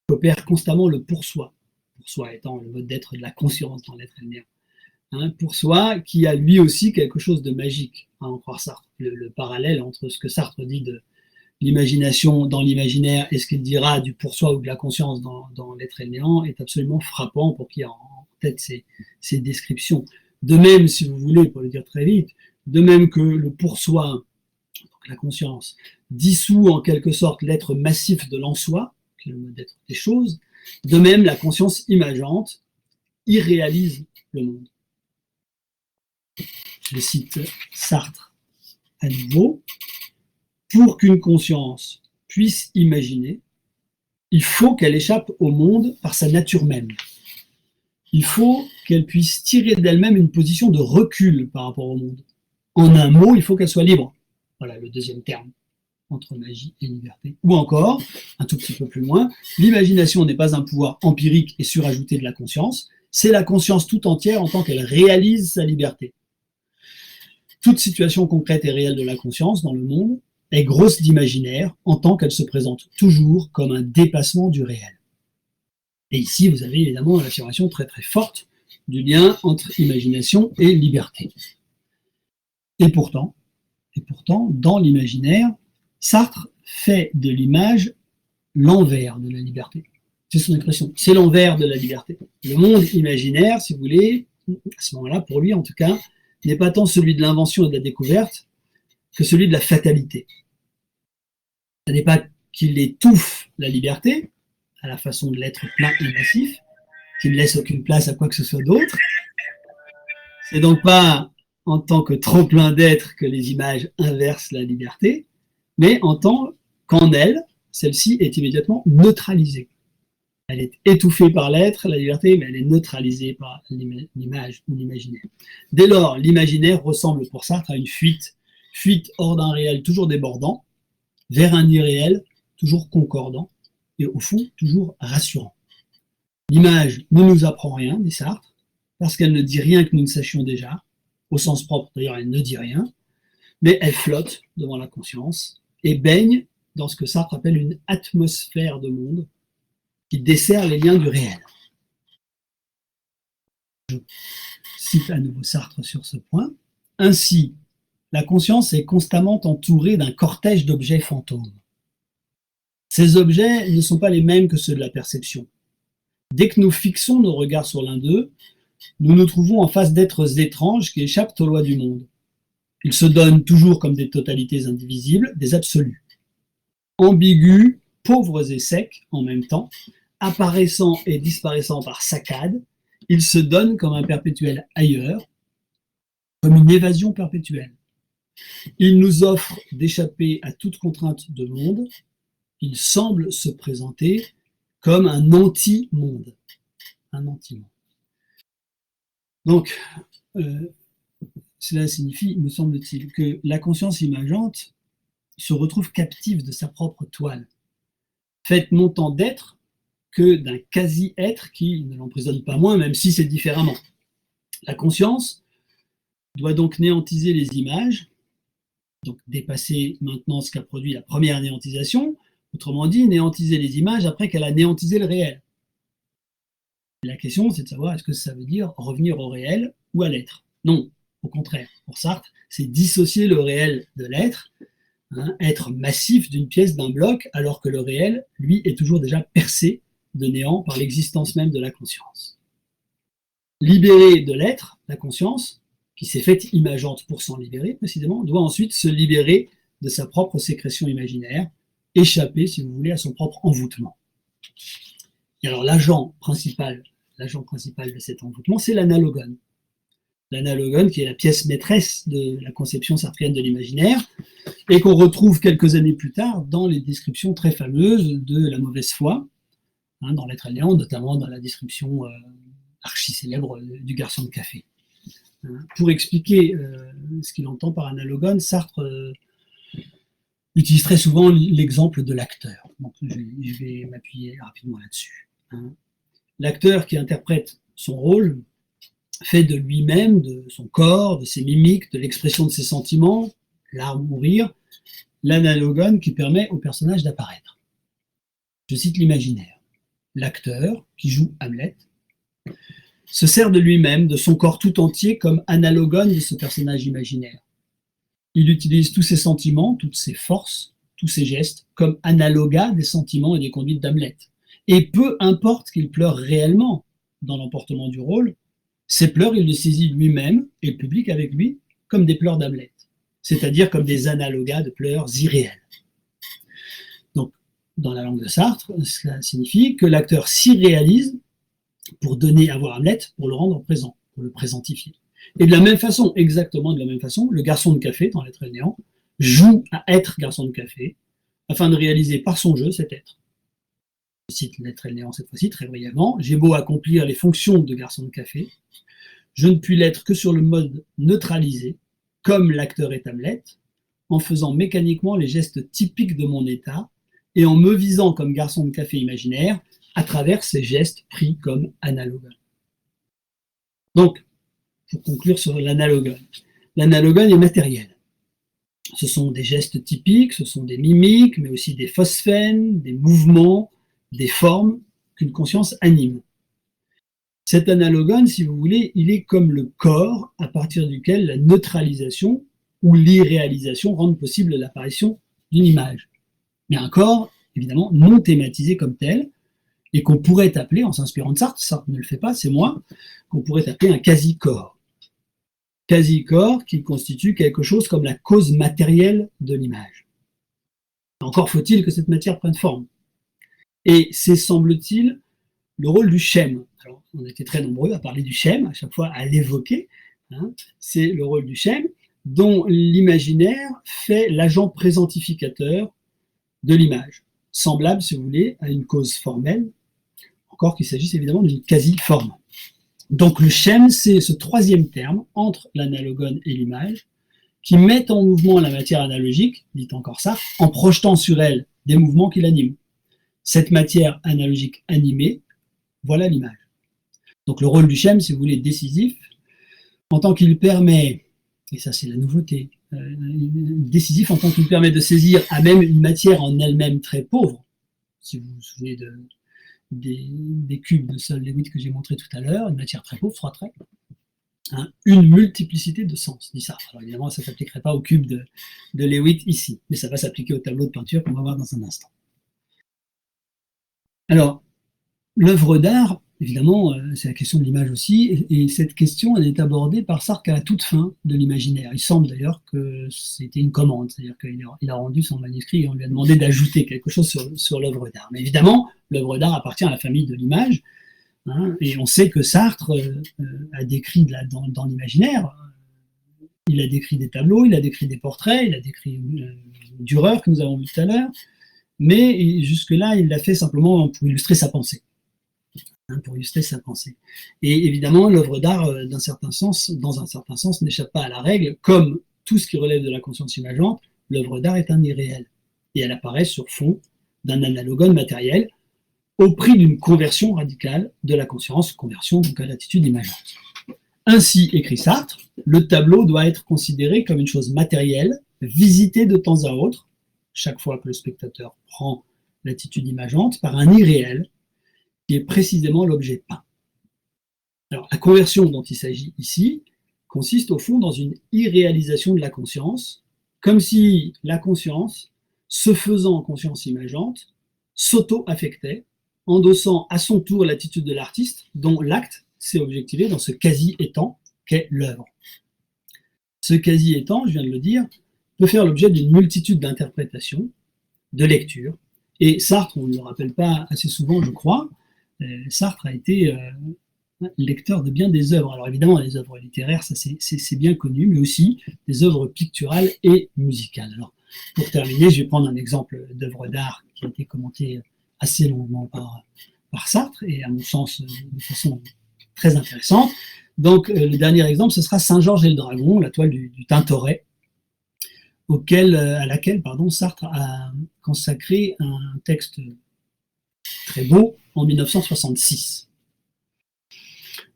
qu'opère constamment le pour soi étant le mode d'être de la conscience dans l'être elle-même. Pour soi, qui a lui aussi quelque chose de magique, en croire Sartre. Le parallèle entre ce que Sartre dit de l'imagination dans l'imaginaire et ce qu'il dira du pour soi ou de la conscience dans l'être et le néant est absolument frappant pour qui a en tête ces descriptions. De même, si vous voulez, pour le dire très vite, de même que le pour soi, la conscience, dissout en quelque sorte l'être massif de l'en-soi, qui est le mode d'être des choses, de même la conscience imageante irréalise le monde. Je cite Sartre à nouveau. Pour qu'une conscience puisse imaginer, il faut qu'elle échappe au monde par sa nature même. Il faut qu'elle puisse tirer d'elle-même une position de recul par rapport au monde. En un mot, il faut qu'elle soit libre. Voilà le deuxième terme, entre magie et liberté. Ou encore, un tout petit peu plus loin, l'imagination n'est pas un pouvoir empirique et surajouté de la conscience, c'est la conscience tout entière en tant qu'elle réalise sa liberté. Toute situation concrète et réelle de la conscience dans le monde est grosse d'imaginaire en tant qu'elle se présente toujours comme un dépassement du réel. Et ici, vous avez évidemment une affirmation très très forte du lien entre imagination et liberté. Et pourtant, dans l'imaginaire, Sartre fait de l'image l'envers de la liberté. C'est son expression, c'est l'envers de la liberté. Le monde imaginaire, si vous voulez, à ce moment-là, pour lui en tout cas, n'est pas tant celui de l'invention et de la découverte que celui de la fatalité. Ce n'est pas qu'il étouffe la liberté, à la façon de l'être plein et massif, qu'il ne laisse aucune place à quoi que ce soit d'autre. C'est donc pas en tant que trop plein d'être que les images inversent la liberté, mais en tant qu'en elle, celle-ci est immédiatement neutralisée. Elle est étouffée par l'être, la liberté, mais elle est neutralisée par l'image ou l'imaginaire. Dès lors, l'imaginaire ressemble pour Sartre à une fuite hors d'un réel toujours débordant, vers un irréel toujours concordant, et au fond, toujours rassurant. L'image ne nous apprend rien, dit Sartre, parce qu'elle ne dit rien que nous ne sachions déjà, au sens propre, d'ailleurs, elle ne dit rien, mais elle flotte devant la conscience et baigne dans ce que Sartre appelle une atmosphère de monde qui dessert les liens du réel. Je cite à nouveau Sartre sur ce point. Ainsi, la conscience est constamment entourée d'un cortège d'objets fantômes. Ces objets ne sont pas les mêmes que ceux de la perception. Dès que nous fixons nos regards sur l'un d'eux, nous nous trouvons en face d'êtres étranges qui échappent aux lois du monde. Ils se donnent toujours comme des totalités indivisibles, des absolus. Ambigus, pauvres et secs en même temps, apparaissant et disparaissant par saccades, ils se donnent comme un perpétuel ailleurs, comme une évasion perpétuelle. Ils nous offrent d'échapper à toute contrainte de monde, ils semblent se présenter comme un anti-monde. Un anti-monde. Donc, cela signifie, me semble-t-il, que la conscience imageante se retrouve captive de sa propre toile, faite non tant d'être que d'un quasi-être qui ne l'emprisonne pas moins, même si c'est différemment. La conscience doit donc néantiser les images, donc dépasser maintenant ce qu'a produit la première néantisation, autrement dit, néantiser les images après qu'elle a néantisé le réel. Et la question, c'est de savoir est-ce que ça veut dire revenir au réel ou à l'être. Non, au contraire, pour Sartre, c'est dissocier le réel de l'être, être massif d'une pièce, d'un bloc, alors que le réel, lui, est toujours déjà percé de néant par l'existence même de la conscience. Libérée de l'être, la conscience, qui s'est faite imageante pour s'en libérer précisément, doit ensuite se libérer de sa propre sécrétion imaginaire, échapper, si vous voulez, à son propre envoûtement. Et alors l'agent principal de cet envoûtement, c'est l'analogone. L'analogone qui est la pièce maîtresse de la conception sartrienne de l'imaginaire, et qu'on retrouve quelques années plus tard dans les descriptions très fameuses de la mauvaise foi, dans l'être alliant, notamment dans la description archi-célèbre du garçon de café. Pour expliquer ce qu'il entend par analogone, Sartre utilise très souvent l'exemple de l'acteur. Donc, je vais m'appuyer rapidement là-dessus. L'acteur qui interprète son rôle fait de lui-même, de son corps, de ses mimiques, de l'expression de ses sentiments, larmes ou rire, l'analogone qui permet au personnage d'apparaître. Je cite l'imaginaire. L'acteur, qui joue Hamlet, se sert de lui-même, de son corps tout entier, comme analogone de ce personnage imaginaire. Il utilise tous ses sentiments, toutes ses forces, tous ses gestes, comme analoga des sentiments et des conduites d'Hamlet. Et peu importe qu'il pleure réellement dans l'emportement du rôle, ces pleurs, il les saisit lui-même et le public avec lui comme des pleurs d'Hamlet, c'est-à-dire comme des analogas de pleurs irréels. Donc, dans la langue de Sartre, cela signifie que l'acteur s'y réalise pour donner à voir Hamlet, pour le rendre présent, pour le présentifier. Et de la même façon, exactement de la même façon, le garçon de café, dans L'être et le néant, joue à être garçon de café, afin de réaliser par son jeu cet être. Je cite L'être et le néant cette fois-ci, très brièvement. J'ai beau accomplir les fonctions de garçon de café, je ne puis l'être que sur le mode neutralisé, comme l'acteur est Hamlet, en faisant mécaniquement les gestes typiques de mon état et en me visant comme garçon de café imaginaire à travers ces gestes pris comme analogues. Donc, pour conclure sur l'analogone, l'analogone est matériel. Ce sont des gestes typiques, ce sont des mimiques, mais aussi des phosphènes, des mouvements, des formes qu'une conscience anime. Cet analogone, si vous voulez, il est comme le corps à partir duquel la neutralisation ou l'irréalisation rendent possible l'apparition d'une image. Mais un corps, évidemment, non thématisé comme tel, et qu'on pourrait appeler, en s'inspirant de Sartre, Sartre ne le fait pas, c'est moi, qu'on pourrait appeler un quasi-corps. Quasi-corps qui constitue quelque chose comme la cause matérielle de l'image. Encore faut-il que cette matière prenne forme. Et c'est, semble-t-il, le rôle du schème. Alors, on était très nombreux à parler du schème, à chaque fois à l'évoquer. Hein. C'est le rôle du schème dont l'imaginaire fait l'agent présentificateur de l'image, semblable, si vous voulez, à une cause formelle, encore qu'il s'agisse évidemment d'une quasi-forme. Donc le schème, c'est ce troisième terme entre l'analogone et l'image, qui met en mouvement la matière analogique, dit encore ça, en projetant sur elle des mouvements qui l'animent. Cette matière analogique animée, voilà l'image. Donc le rôle du schème, si vous voulez, est décisif, en tant qu'il permet, et ça c'est la nouveauté, décisif en tant qu'il permet de saisir à même une matière en elle-même très pauvre, si vous vous souvenez des cubes de Sol Lewitt que j'ai montré tout à l'heure, une matière très pauvre, 3 traits, hein, une multiplicité de sens, dit ça. Alors évidemment, ça ne s'appliquerait pas au cube de Lewitt ici, mais ça va s'appliquer au tableau de peinture qu'on va voir dans un instant. Alors, l'œuvre d'art, évidemment, c'est la question de l'image aussi, et cette question, elle est abordée par Sartre à la toute fin de l'imaginaire. Il semble d'ailleurs que c'était une commande, c'est-à-dire qu'il a rendu son manuscrit et on lui a demandé d'ajouter quelque chose sur l'œuvre d'art. Mais évidemment, l'œuvre d'art appartient à la famille de l'image, hein, et on sait que Sartre a décrit dans l'imaginaire, il a décrit des tableaux, il a décrit des portraits, il a décrit Dürer que nous avons vu tout à l'heure, mais jusque-là, il l'a fait simplement pour illustrer sa pensée. Pour illustrer sa pensée. Et évidemment, l'œuvre d'art, dans un certain sens, n'échappe pas à la règle. Comme tout ce qui relève de la conscience imageante, l'œuvre d'art est un irréel. Et elle apparaît sur fond d'un analogone matériel au prix d'une conversion radicale de la conscience, conversion donc à l'attitude imageante. Ainsi, écrit Sartre, le tableau doit être considéré comme une chose matérielle, visitée de temps à autre, chaque fois que le spectateur prend l'attitude imageante, par un irréel, qui est précisément l'objet peint. Alors, la conversion dont il s'agit ici consiste au fond dans une irréalisation de la conscience, comme si la conscience, se faisant conscience imageante, s'auto-affectait, endossant à son tour l'attitude de l'artiste, dont l'acte s'est objectivé dans ce quasi-étant qu'est l'œuvre. Ce quasi-étant, je viens de le dire, peut faire l'objet d'une multitude d'interprétations, de lectures, et Sartre, on ne le rappelle pas assez souvent, je crois, Sartre a été lecteur de bien des œuvres. Alors évidemment, les œuvres littéraires, ça c'est bien connu, mais aussi des œuvres picturales et musicales. Alors, pour terminer, je vais prendre un exemple d'œuvre d'art qui a été commenté assez longuement par Sartre, et à mon sens de façon très intéressante. Donc le dernier exemple, ce sera Saint-Georges et le Dragon, la toile du Tintoret, à laquelle Sartre a consacré un texte très beau en 1966.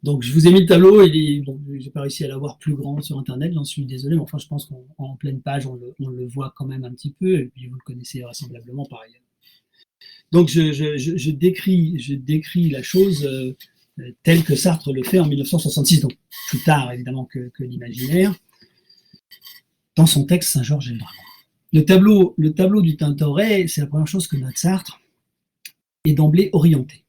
Donc je vous ai mis le tableau, bon, j'ai pas réussi à l'avoir plus grand sur internet, j'en suis désolé, mais enfin je pense qu'en pleine page on le voit quand même un petit peu, et puis vous le connaissez vraisemblablement par ailleurs. Donc je décris la chose telle que Sartre le fait en 1966, donc plus tard évidemment que l'imaginaire, dans son texte Saint-Georges et le dragon. Le tableau du Tintoret, c'est la première chose que note Sartre, est d'emblée orienté.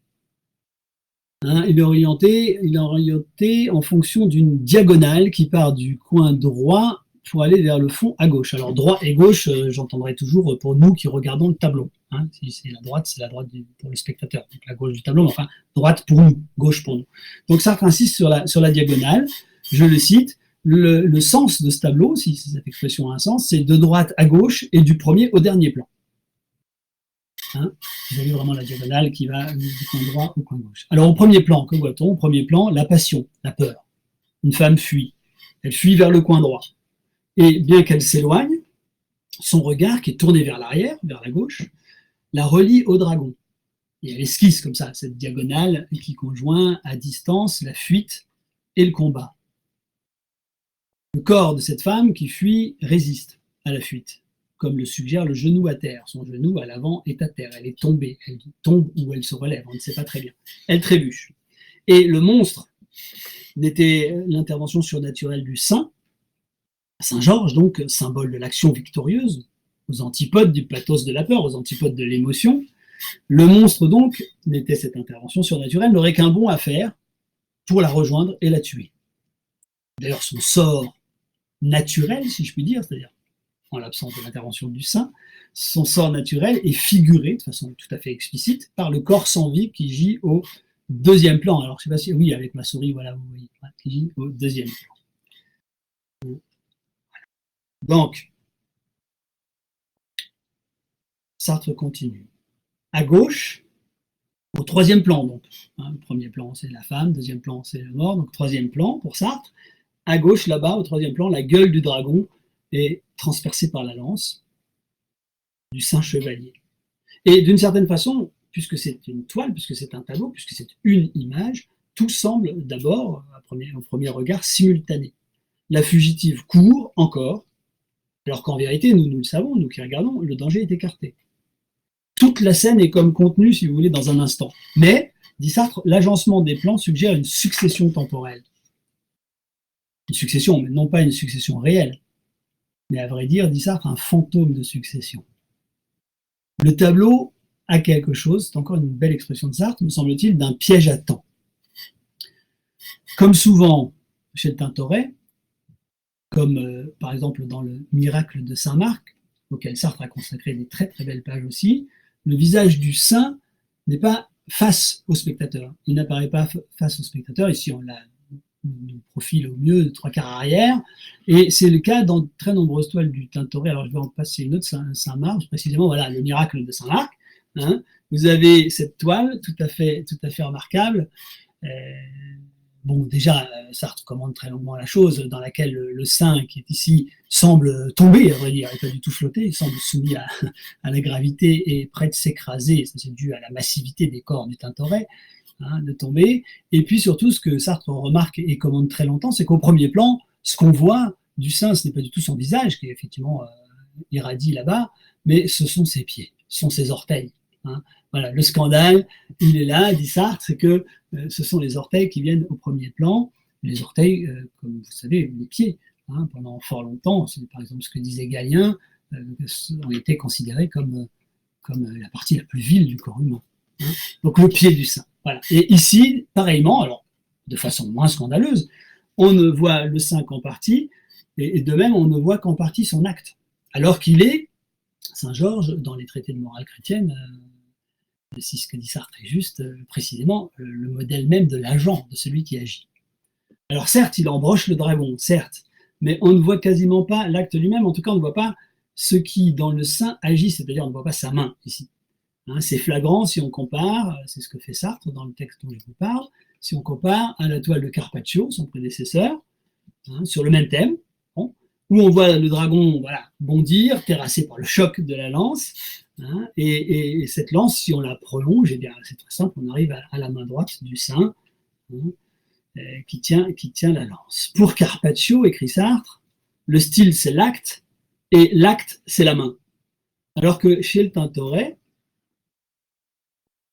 Hein, il est orienté en fonction d'une diagonale qui part du coin droit pour aller vers le fond à gauche. Alors droit et gauche, j'entendrai toujours pour nous qui regardons le tableau. Hein, si c'est la droite pour le spectateur, donc la gauche du tableau, mais enfin droite pour nous, gauche pour nous. Donc Sartre insiste sur la diagonale, je le cite, le sens de ce tableau, si cette expression a un sens, c'est de droite à gauche et du premier au dernier plan. Hein, vous avez vraiment la diagonale qui va du coin droit au coin gauche. Alors au premier plan, que voit-on? Au premier plan, la passion, la peur. Une femme fuit. Elle fuit vers le coin droit. Et bien qu'elle s'éloigne, son regard, qui est tourné vers l'arrière, vers la gauche, la relie au dragon. Et elle esquisse comme ça, cette diagonale qui conjoint à distance la fuite et le combat. Le corps de cette femme qui fuit résiste à la fuite, comme le suggère le genou à terre. Son genou à l'avant est à terre, elle est tombée, elle tombe ou elle se relève, on ne sait pas très bien. Elle trébuche. Et le monstre n'était l'intervention surnaturelle du saint, Saint-Georges, donc symbole de l'action victorieuse, aux antipodes du pathos de la peur, aux antipodes de l'émotion. Le monstre, donc, n'était cette intervention surnaturelle, n'aurait qu'un bond à faire pour la rejoindre et la tuer. D'ailleurs, son sort naturel, si je puis dire, c'est-à-dire en l'absence de l'intervention du saint, son sort naturel est figuré de façon tout à fait explicite par le corps sans vie qui gît au deuxième plan. Alors, je ne sais pas si, oui, avec ma souris, voilà, vous voyez, qui gît au deuxième plan. Donc, Sartre continue. À gauche, au troisième plan, donc, hein, le premier plan, c'est la femme, deuxième plan, c'est la mort, donc troisième plan pour Sartre. À gauche, là-bas, au troisième plan, la gueule du dragon est transpercée par la lance du saint chevalier. Et d'une certaine façon, puisque c'est une toile, puisque c'est un tableau, puisque c'est une image, tout semble d'abord, au premier regard, simultané. La fugitive court encore, alors qu'en vérité, nous le savons, nous qui regardons, le danger est écarté. Toute la scène est comme contenue, si vous voulez, dans un instant. Mais, dit Sartre, l'agencement des plans suggère une succession temporelle. Une succession, mais non pas une succession réelle, mais à vrai dire, dit Sartre, un fantôme de succession. Le tableau a quelque chose, c'est encore une belle expression de Sartre, me semble-t-il, d'un piège à temps. Comme souvent chez le Tintoret, comme par exemple dans le Miracle de Saint-Marc, auquel Sartre a consacré des très très belles pages aussi, le visage du saint n'est pas face au spectateur. Il n'apparaît pas face au spectateur. Ici, on l'a du profil au mieux, de trois quarts arrière. Et c'est le cas dans de très nombreuses toiles du Tintoret. Alors, je vais en passer une autre, Saint-Marc, précisément, voilà, le Miracle de Saint-Marc. Hein. Vous avez cette toile tout à fait remarquable. Bon, déjà, Sartre commande très longuement la chose, dans laquelle le saint qui est ici semble tomber, à vrai dire, il n'est pas du tout flotté, il semble soumis à la gravité et prêt de s'écraser, ça c'est dû à la massivité des corps du Tintoret, hein, de tomber. Et puis surtout, ce que Sartre remarque et commande très longtemps, c'est qu'au premier plan, ce qu'on voit du saint, ce n'est pas du tout son visage, qui est effectivement irradie là-bas, mais ce sont ses pieds, ce sont ses orteils. Hein. Voilà, le scandale, il est là, dit Sartre, c'est que ce sont les orteils qui viennent au premier plan. Les orteils, comme vous savez, les pieds, hein, pendant fort longtemps, c'est par exemple ce que disait Galien, ont été considérés comme la partie la plus vile du corps humain. Hein. Donc le pied du saint. Voilà. Et ici, pareillement, alors de façon moins scandaleuse, on ne voit le saint qu'en partie, et de même, on ne voit qu'en partie son acte. Alors qu'il est, Saint-Georges, dans les traités de morale chrétienne, si ce que dit Sartre est juste, précisément, le modèle même de l'agent, de celui qui agit. Alors certes, il embroche le dragon, certes, mais on ne voit quasiment pas l'acte lui-même, en tout cas on ne voit pas ce qui dans le saint agit, c'est-à-dire on ne voit pas sa main ici. Hein, c'est flagrant si on compare, c'est ce que fait Sartre dans le texte dont je vous parle, si on compare à la toile de Carpaccio, son prédécesseur, hein, sur le même thème, bon, où on voit le dragon bondir, terrassé par le choc de la lance, hein, et cette lance, si on la prolonge, eh bien, c'est très simple, on arrive à la main droite du saint, hein, qui tient la lance. Pour Carpaccio, écrit Sartre, le style c'est l'acte et l'acte c'est la main. Alors que chez le Tintoret,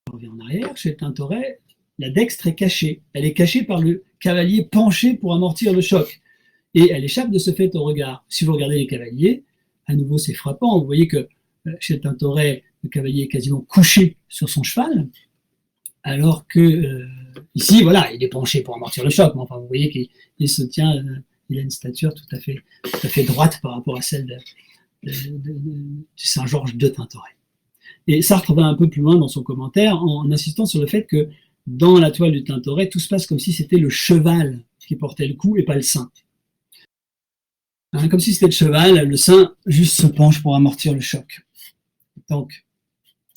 on revient en arrière, chez le Tintoret, la dextre est cachée. Elle est cachée par le cavalier penché pour amortir le choc. Et elle échappe de ce fait au regard. Si vous regardez les cavaliers, à nouveau c'est frappant, vous voyez que chez le Tintoret, le cavalier est quasiment couché sur son cheval, alors que ici, voilà, il est penché pour amortir le choc, mais enfin, vous voyez qu'il se tient, il a une stature tout à fait droite par rapport à celle de Saint-Georges de Tintoret. Et Sartre va un peu plus loin dans son commentaire en insistant sur le fait que dans la toile du Tintoret, tout se passe comme si c'était le cheval qui portait le coup et pas le saint. Hein, comme si c'était le cheval, le saint juste se penche pour amortir le choc. Donc,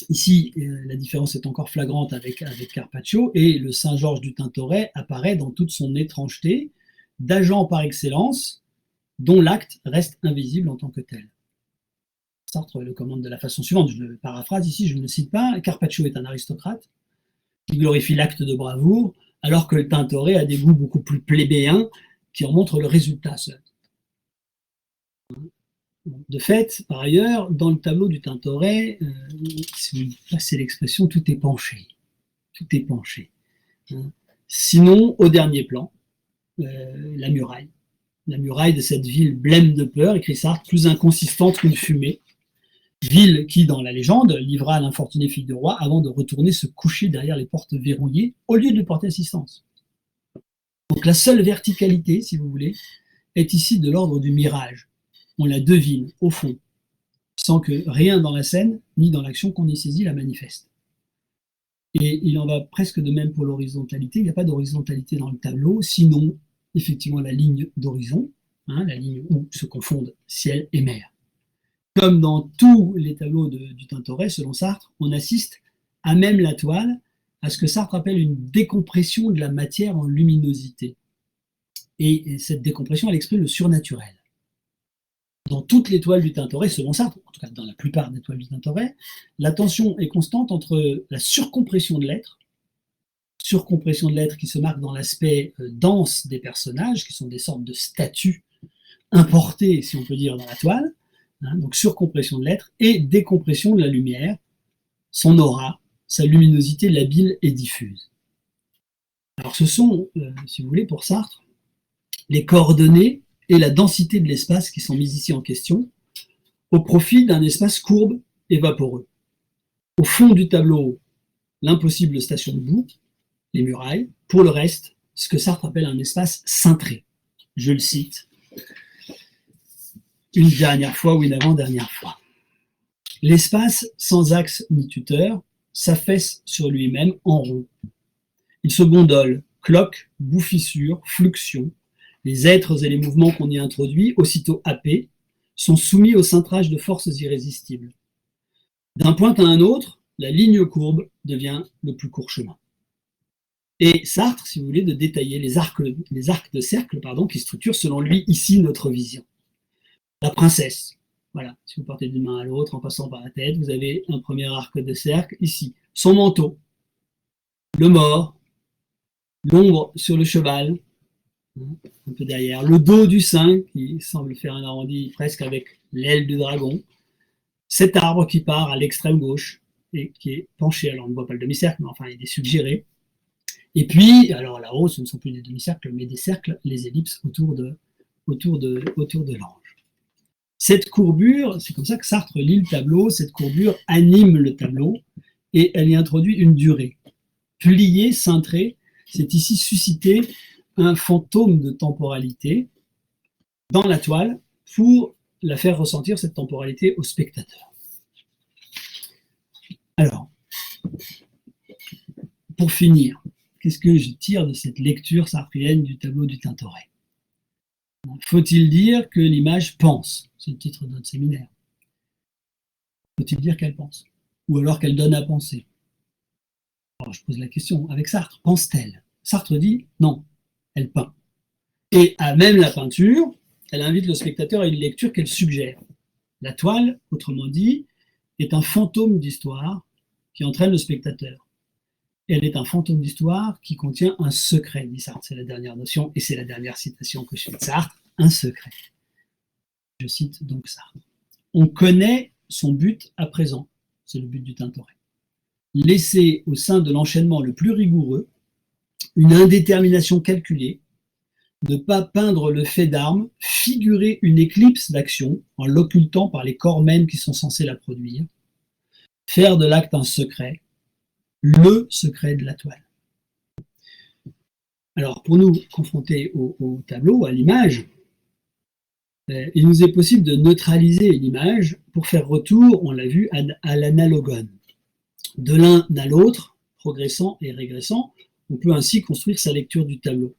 ici, la différence est encore flagrante avec Carpaccio, et le Saint-Georges du Tintoret apparaît dans toute son étrangeté, d'agent par excellence, dont l'acte reste invisible en tant que tel. Sartre le commande de la façon suivante, je le paraphrase ici, je ne le cite pas, Carpaccio est un aristocrate qui glorifie l'acte de bravoure, alors que le Tintoret a des goûts beaucoup plus plébéens qui en montrent le résultat seul. De fait, par ailleurs, dans le tableau du Tintoret, si vous passez l'expression, tout est penché. Tout est penché. Sinon, au dernier plan, la muraille. La muraille de cette ville blême de peur, écrit Sartre, plus inconsistante qu'une fumée. Ville qui, dans la légende, livra à l'infortunée fille de roi avant de retourner se coucher derrière les portes verrouillées au lieu de lui porter assistance. Donc la seule verticalité, si vous voulez, est ici de l'ordre du mirage. On la devine, au fond, sans que rien dans la scène, ni dans l'action qu'on y saisit, la manifeste. Et il en va presque de même pour l'horizontalité. Il n'y a pas d'horizontalité dans le tableau, sinon, effectivement, la ligne d'horizon, la ligne où se confondent ciel et mer. Comme dans tous les tableaux du Tintoret, selon Sartre, on assiste, à même la toile, à ce que Sartre appelle une décompression de la matière en luminosité. Et cette décompression, elle exprime le surnaturel. Dans toutes les toiles du Tintoret, selon Sartre, en tout cas dans la plupart des toiles du Tintoret, la tension est constante entre la surcompression de l'être qui se marque dans l'aspect dense des personnages, qui sont des sortes de statues importées, si on peut dire, dans la toile, donc surcompression de l'être, et décompression de la lumière, son aura, sa luminosité labile et diffuse. Alors ce sont, si vous voulez, pour Sartre, les coordonnées et la densité de l'espace qui sont mises ici en question, au profit d'un espace courbe et vaporeux. Au fond du tableau, l'impossible station de boue, les murailles, pour le reste, ce que Sartre appelle un espace cintré. Je le cite une dernière fois ou une avant-dernière fois. L'espace sans axe ni tuteur s'affaisse sur lui-même en rond. Il se gondole, cloque, bouffissure, fluxion. Les êtres et les mouvements qu'on y introduit, aussitôt happés, sont soumis au cintrage de forces irrésistibles. D'un point à un autre, la ligne courbe devient le plus court chemin. Et Sartre, si vous voulez, de détailler les arcs de cercle qui structurent selon lui ici notre vision. La princesse, voilà, si vous partez d'une main à l'autre en passant par la tête, vous avez un premier arc de cercle ici. Son manteau, le mort, l'ombre sur le cheval, un peu derrière, le dos du saint qui semble faire un arrondi presque avec l'aile du dragon, cet arbre qui part à l'extrême gauche et qui est penché, alors on ne voit pas le demi-cercle, mais enfin il est suggéré. Et puis, alors là-haut, ce ne sont plus des demi-cercles, mais des cercles, les ellipses autour de l'ange. Cette courbure, c'est comme ça que Sartre lit le tableau, cette courbure anime le tableau et elle y introduit une durée. Plié, cintré, c'est ici susciter un fantôme de temporalité dans la toile pour la faire ressentir, cette temporalité, au spectateur. Alors, pour finir, qu'est-ce que je tire de cette lecture sartrienne du tableau du Tintoret? Faut-il dire que l'image pense? C'est le titre de notre séminaire. Faut-il dire qu'elle pense? Ou alors qu'elle donne à penser? Alors je pose la question, avec Sartre, pense-t-elle? Sartre dit non, elle peint. Et à même la peinture, elle invite le spectateur à une lecture qu'elle suggère. La toile, autrement dit, est un fantôme d'histoire qui entraîne le spectateur. elle est un fantôme d'histoire qui contient un secret, dit Sartre. C'est la dernière notion, et c'est la dernière citation que je fais de Sartre, un secret. Je cite donc Sartre. On connaît son but à présent, c'est le but du Tintoret. Laisser au sein de l'enchaînement le plus rigoureux une indétermination calculée, ne pas peindre le fait d'armes, figurer une éclipse d'action en l'occultant par les corps mêmes qui sont censés la produire, faire de l'acte un secret, le secret de la toile. Alors, pour nous confronter au tableau, à l'image, il nous est possible de neutraliser l'image pour faire retour, on l'a vu, à l'analogone. De l'un à l'autre, progressant et régressant, on peut ainsi construire sa lecture du tableau.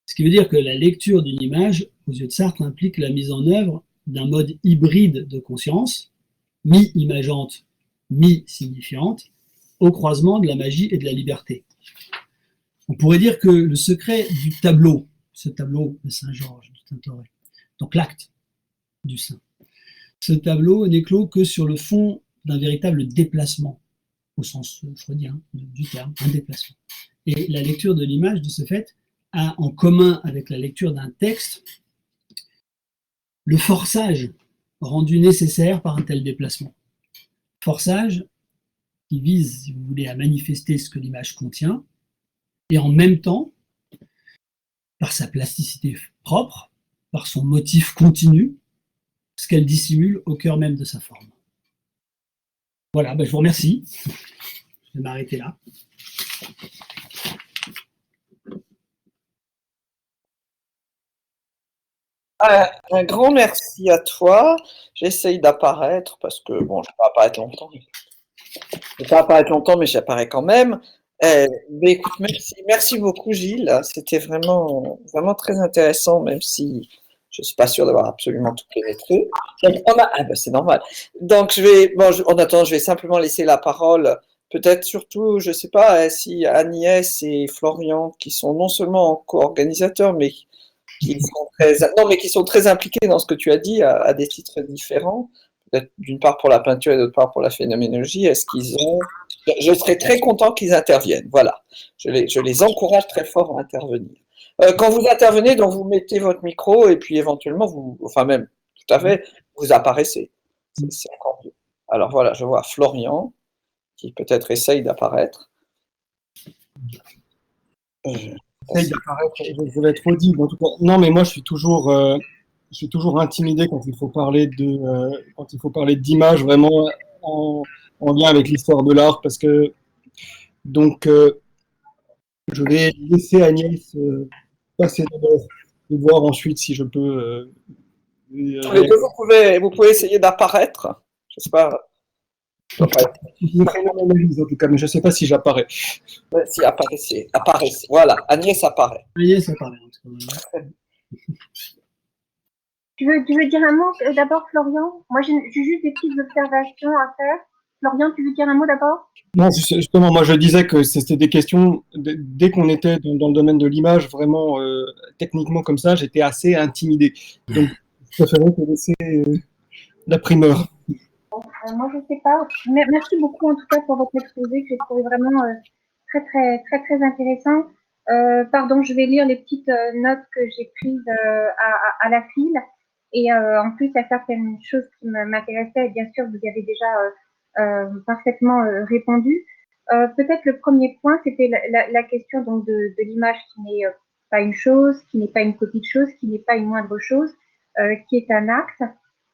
Ce qui veut dire que la lecture d'une image, aux yeux de Sartre, implique la mise en œuvre d'un mode hybride de conscience, mi-imageante, mi-signifiante, au croisement de la magie et de la liberté. On pourrait dire que le secret du tableau, ce tableau de Saint-Georges, du Tintoret, donc l'acte du saint, ce tableau n'est clos que sur le fond d'un véritable déplacement, au sens freudien du terme, un déplacement. Et la lecture de l'image, de ce fait, a en commun avec la lecture d'un texte le forçage rendu nécessaire par un tel déplacement. Forçage qui vise, si vous voulez, à manifester ce que l'image contient, et en même temps, par sa plasticité propre, par son motif continu, ce qu'elle dissimule au cœur même de sa forme. Voilà, je vous remercie. Je vais m'arrêter là. Un grand merci à toi. J'essaye d'apparaître parce que, bon, je ne vais pas apparaître longtemps. Je ne vais pas apparaître longtemps, mais j'apparais quand même. Mais écoute, merci beaucoup, Gilles. C'était vraiment, vraiment très intéressant, même si je ne suis pas sûre d'avoir absolument tout pénétré. C'est normal. Donc, en attendant, je vais simplement laisser la parole. Peut-être surtout, je ne sais pas si Agnès et Florian, qui sont non seulement co-organisateurs, mais qui sont très impliqués dans ce que tu as dit à des titres différents, peut-être d'une part pour la peinture et d'autre part pour la phénoménologie. Est-ce qu'ils ont... Je serais très content qu'ils interviennent. Voilà, je les encourage très fort à intervenir. Quand vous intervenez, donc vous mettez votre micro et puis éventuellement même tout à fait, vous apparaissez. C'est encore mieux. Alors voilà, je vois Florian qui peut-être essaye d'apparaître. Je vais être audible. En tout cas, non, mais moi, je suis toujours intimidé quand il faut parler d'image vraiment en lien avec l'histoire de l'art, parce que donc je vais laisser Agnès passer d'abord et voir ensuite si je peux. Vous pouvez essayer d'apparaître. Je sais pas. Je ferai mon analyse en tout cas, mais je ne sais pas si j'apparais. Si, apparaissez. Voilà, Agnès apparaît. Agnès apparaît. Tu veux dire un mot d'abord, Florian? Moi, j'ai juste des petites observations à faire. Florian, tu veux dire un mot d'abord? Non, justement, moi je disais que c'était des questions, dès qu'on était dans le domaine de l'image, vraiment techniquement comme ça, j'étais assez intimidé. Donc, je préférais te laisser la primeur. Moi, je ne sais pas. Merci beaucoup en tout cas pour votre exposé que j'ai trouvé vraiment très, très, très, très intéressant. Pardon, je vais lire les petites notes que j'ai prises à la file. Et en plus, il y a certaines choses qui m'intéressaient. Et bien sûr, vous y avez déjà parfaitement répondu. Peut-être le premier point, c'était la question donc de l'image qui n'est pas une chose, qui n'est pas une copie de chose, qui n'est pas une moindre chose, qui est un acte.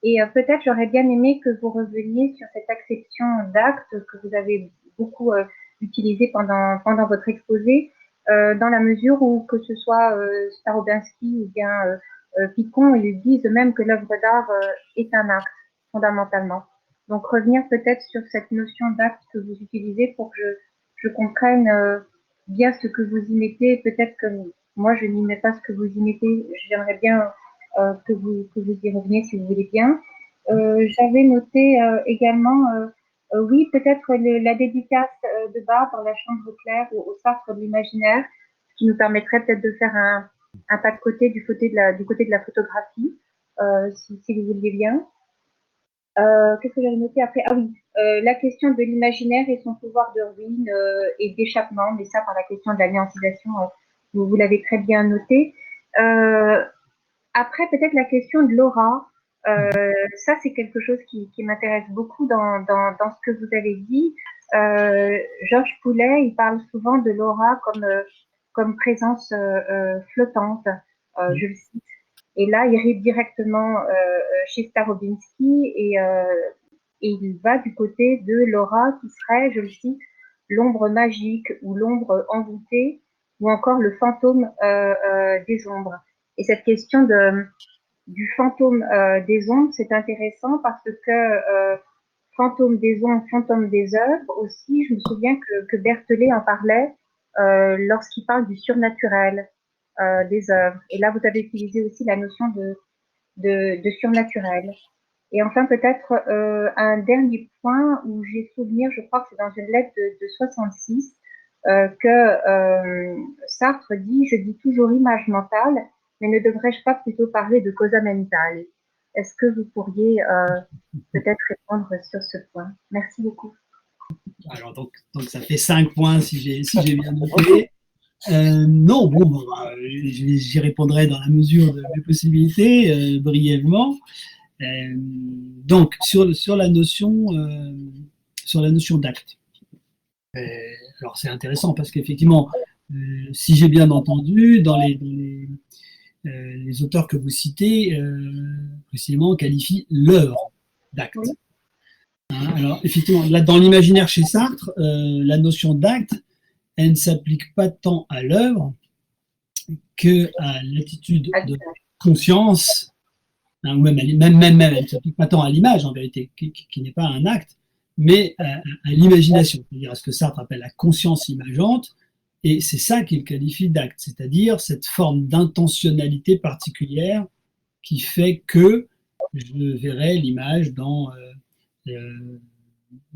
Et peut-être j'aurais bien aimé que vous reveniez sur cette acception d'acte que vous avez beaucoup utilisée pendant votre exposé, dans la mesure où que ce soit Starobinski ou bien Picon, ils disent même que l'œuvre d'art est un acte, fondamentalement. Donc revenir peut-être sur cette notion d'acte que vous utilisez pour que je comprenne bien ce que vous y mettez. Peut-être que moi, je n'y mets pas ce que vous y mettez. J'aimerais bien que vous y reveniez si vous voulez bien. J'avais noté également, oui, peut-être la dédicace de Barbe dans la chambre claire au Sartre de l'imaginaire, ce qui nous permettrait peut-être de faire un pas de côté du côté de la photographie, si vous vouliez bien. Qu'est-ce que j'avais noté après? Ah oui, la question de l'imaginaire et son pouvoir de ruine et d'échappement, mais ça par la question de la néantisation, vous l'avez très bien noté. Après, peut-être la question de l'aura, ça c'est quelque chose qui m'intéresse beaucoup dans ce que vous avez dit. Georges Poulet, il parle souvent de l'aura comme présence flottante, je le cite. Et là, il arrive directement chez Starobinsky et il va du côté de l'aura qui serait, je le cite, l'ombre magique ou l'ombre envoûtée ou encore le fantôme des ombres. Et cette question du fantôme des ombres, c'est intéressant parce que fantôme des ombres, fantôme des œuvres aussi, je me souviens que Berthollet en parlait lorsqu'il parle du surnaturel des œuvres. Et là, vous avez utilisé aussi la notion de surnaturel. Et enfin, peut-être un dernier point où j'ai souvenir, je crois que c'est dans une lettre de 66, que Sartre dit « Je dis toujours image mentale, mais ne devrais-je pas plutôt parler de causa mentale ?» Est-ce que vous pourriez peut-être répondre sur ce point? Merci beaucoup. Alors, donc ça fait 5 points si j'ai bien noté. Non, bon, j'y répondrai dans la mesure de mes possibilités, brièvement. Donc, sur la notion d'acte. Alors, c'est intéressant parce qu'effectivement, si j'ai bien entendu, dans les auteurs que vous citez, précisément, qualifient l'œuvre d'acte. Oui. Hein, alors, effectivement, là, dans l'imaginaire chez Sartre, la notion d'acte, elle ne s'applique pas tant à l'œuvre qu'à l'attitude de conscience, hein, ou même elle ne s'applique pas tant à l'image, en vérité, qui n'est pas un acte, mais à l'imagination, c'est-à-dire à ce que Sartre appelle la conscience imageante, et c'est ça qu'il qualifie d'acte, c'est-à-dire cette forme d'intentionnalité particulière qui fait que je verrai l'image dans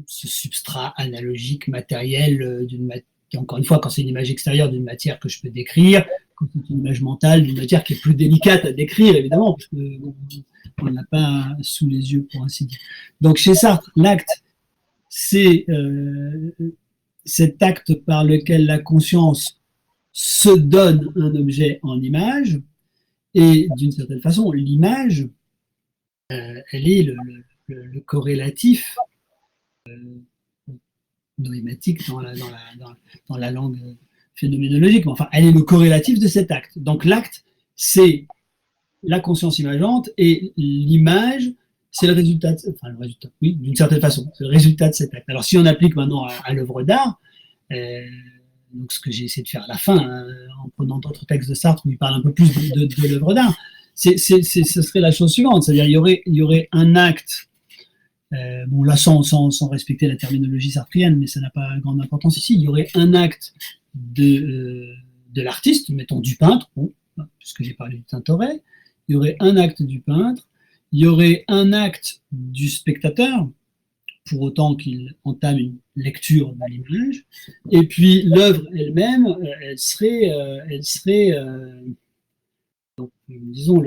ce substrat analogique matériel d'une matière. Encore une fois, quand c'est une image extérieure d'une matière que je peux décrire, quand c'est une image mentale d'une matière qui est plus délicate à décrire, évidemment, parce qu'on ne l'a pas sous les yeux, pour ainsi dire. Donc, chez Sartre, l'acte, c'est cet acte par lequel la conscience se donne un objet en image, et d'une certaine façon, l'image, elle est le corrélatif noématique dans la langue phénoménologique, mais enfin, elle est le corrélatif de cet acte. Donc l'acte, c'est la conscience imageante, et l'image, c'est le résultat, oui, d'une certaine façon, c'est le résultat de cet acte. Alors si on applique maintenant à l'œuvre d'art, donc ce que j'ai essayé de faire à la fin, en prenant d'autres textes de Sartre où il parle un peu plus de l'œuvre d'art, ce serait la chose suivante, c'est-à-dire il y aurait un acte. Bon, là, sans respecter la terminologie sartrienne, mais ça n'a pas grande importance ici. Il y aurait un acte de l'artiste, mettons du peintre, bon, puisque j'ai parlé du Tintoret. Il y aurait un acte du peintre. Il y aurait un acte du spectateur, pour autant qu'il entame une lecture de l'image. Et puis l'œuvre elle-même, elle serait donc, disons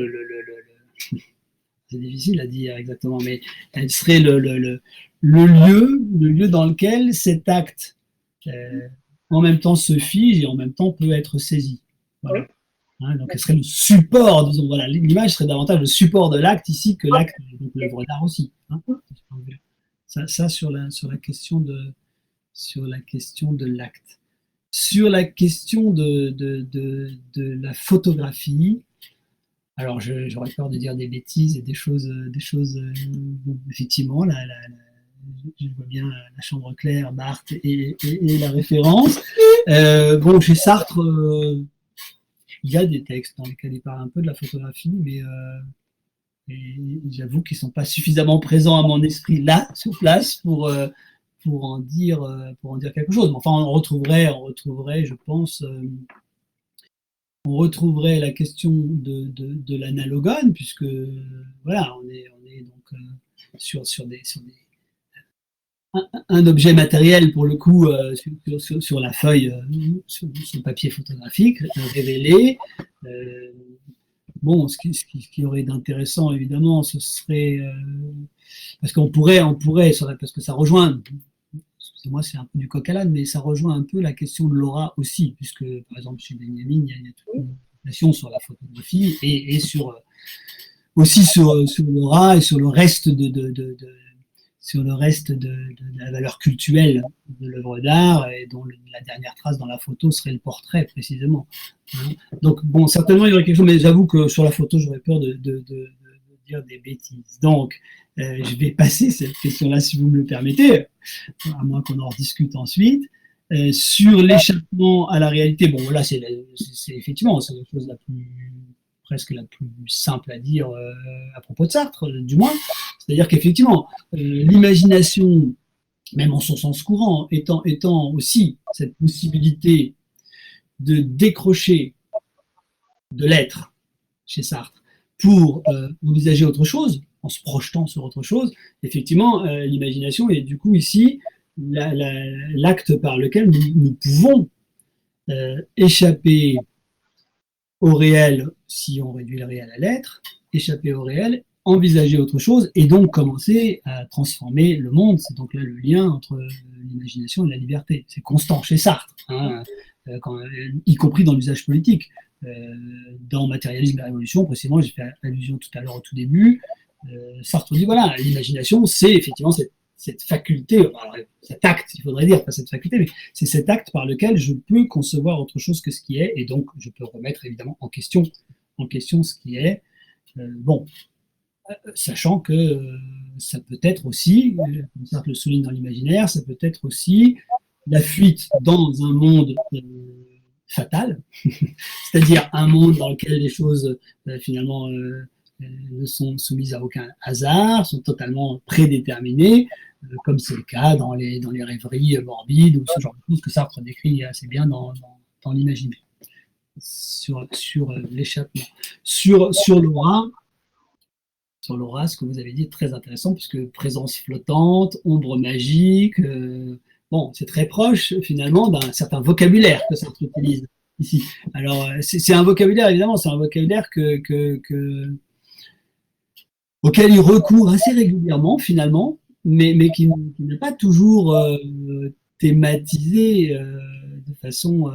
c'est difficile à dire exactement, mais elle serait le lieu dans lequel cet acte en même temps se fige et en même temps peut être saisi. Voilà. Oui. Hein, donc elle serait le support, disons, voilà, l'image serait davantage le support de l'acte ici que l'acte, donc l'œuvre d'art aussi. Hein, ça sur la question de l'acte. Sur la question de la photographie, alors, j'aurais peur de dire des bêtises et des choses effectivement, je vois bien la chambre claire, Barthes et la référence. Bon, chez Sartre, il y a des textes dans lesquels il parle un peu de la photographie, mais j'avoue qu'ils ne sont pas suffisamment présents à mon esprit là, sur place, pour en dire quelque chose. Mais enfin, on retrouverait, je pense, on retrouverait la question de l'analogone, puisque voilà, on est donc sur un objet matériel pour le coup sur la feuille, sur le papier photographique révélé. bon, ce qui aurait d'intéressant, évidemment, ce serait, parce qu'on pourrait, parce que ça rejoint, excusez-moi, c'est un peu du coq à l'âne, mais ça rejoint un peu la question de l'aura aussi, puisque, par exemple, chez Benjamin, il y a toute une relation sur la photographie et sur, aussi sur l'aura et sur le reste sur le reste de la valeur cultuelle de l'œuvre d'art, et dont la dernière trace dans la photo serait le portrait, précisément. Hein. Donc, bon, certainement, il y aurait quelque chose, mais j'avoue que sur la photo, j'aurais peur de dire des bêtises. Donc, je vais passer cette question-là, si vous me le permettez, à moins qu'on en rediscute ensuite. Sur l'échappement à la réalité, bon, là, c'est effectivement, c'est la chose presque la plus simple à dire à propos de Sartre, du moins. C'est-à-dire qu'effectivement, l'imagination, même en son sens courant, étant aussi cette possibilité de décrocher de l'être chez Sartre pour envisager autre chose, en se projetant sur autre chose, effectivement, l'imagination est du coup ici l'acte par lequel nous pouvons échapper au réel, si on réduit le réel à l'être, échapper au réel, envisager autre chose, et donc commencer à transformer le monde. C'est donc là le lien entre l'imagination et la liberté. C'est constant chez Sartre, hein, y compris dans l'usage politique. Dans Matérialisme et la Révolution, précisément, j'ai fait allusion tout à l'heure au tout début, Sartre dit, voilà, l'imagination, c'est effectivement cette faculté, alors, cet acte, il faudrait dire, pas cette faculté, mais c'est cet acte par lequel je peux concevoir autre chose que ce qui est, et donc je peux remettre évidemment en question ce qui est. Bon, sachant que ça peut être aussi, comme Sartre le souligne dans l'imaginaire, ça peut être aussi la fuite dans un monde fatal, c'est-à-dire un monde dans lequel les choses finalement ne sont soumises à aucun hasard, sont totalement prédéterminées, comme c'est le cas dans les rêveries morbides ou ce genre de choses que Sartre décrit assez bien dans l'imaginaire. Sur l'échappement. Sur l'aura, ce que vous avez dit est très intéressant, puisque présence flottante, ombre magique, bon, c'est très proche finalement d'un certain vocabulaire que Sartre utilise ici. Alors, c'est un vocabulaire, évidemment, c'est un vocabulaire auquel il recourt assez régulièrement finalement, mais qui n'est pas toujours thématisé de façon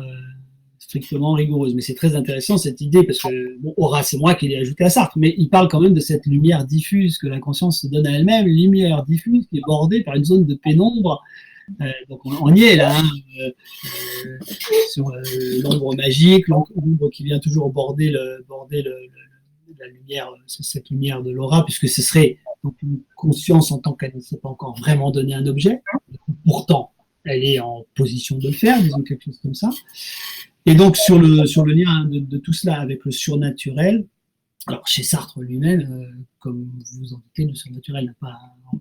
strictement rigoureuse. Mais c'est très intéressant cette idée, parce que, bon, aura, c'est moi qui l'ai ajouté à Sartre, mais il parle quand même de cette lumière diffuse que l'inconscience se donne à elle-même, une lumière diffuse qui est bordée par une zone de pénombre. Donc on y est là, hein, sur l'ombre magique, l'ombre qui vient toujours border la lumière, cette lumière de l'aura, puisque ce serait donc une conscience en tant qu'elle ne s'est pas encore vraiment donné un objet, pourtant elle est en position de le faire, disons quelque chose comme ça. Et donc sur le lien de tout cela avec le surnaturel, alors chez Sartre lui-même, comme vous vous en doutez, le surnaturel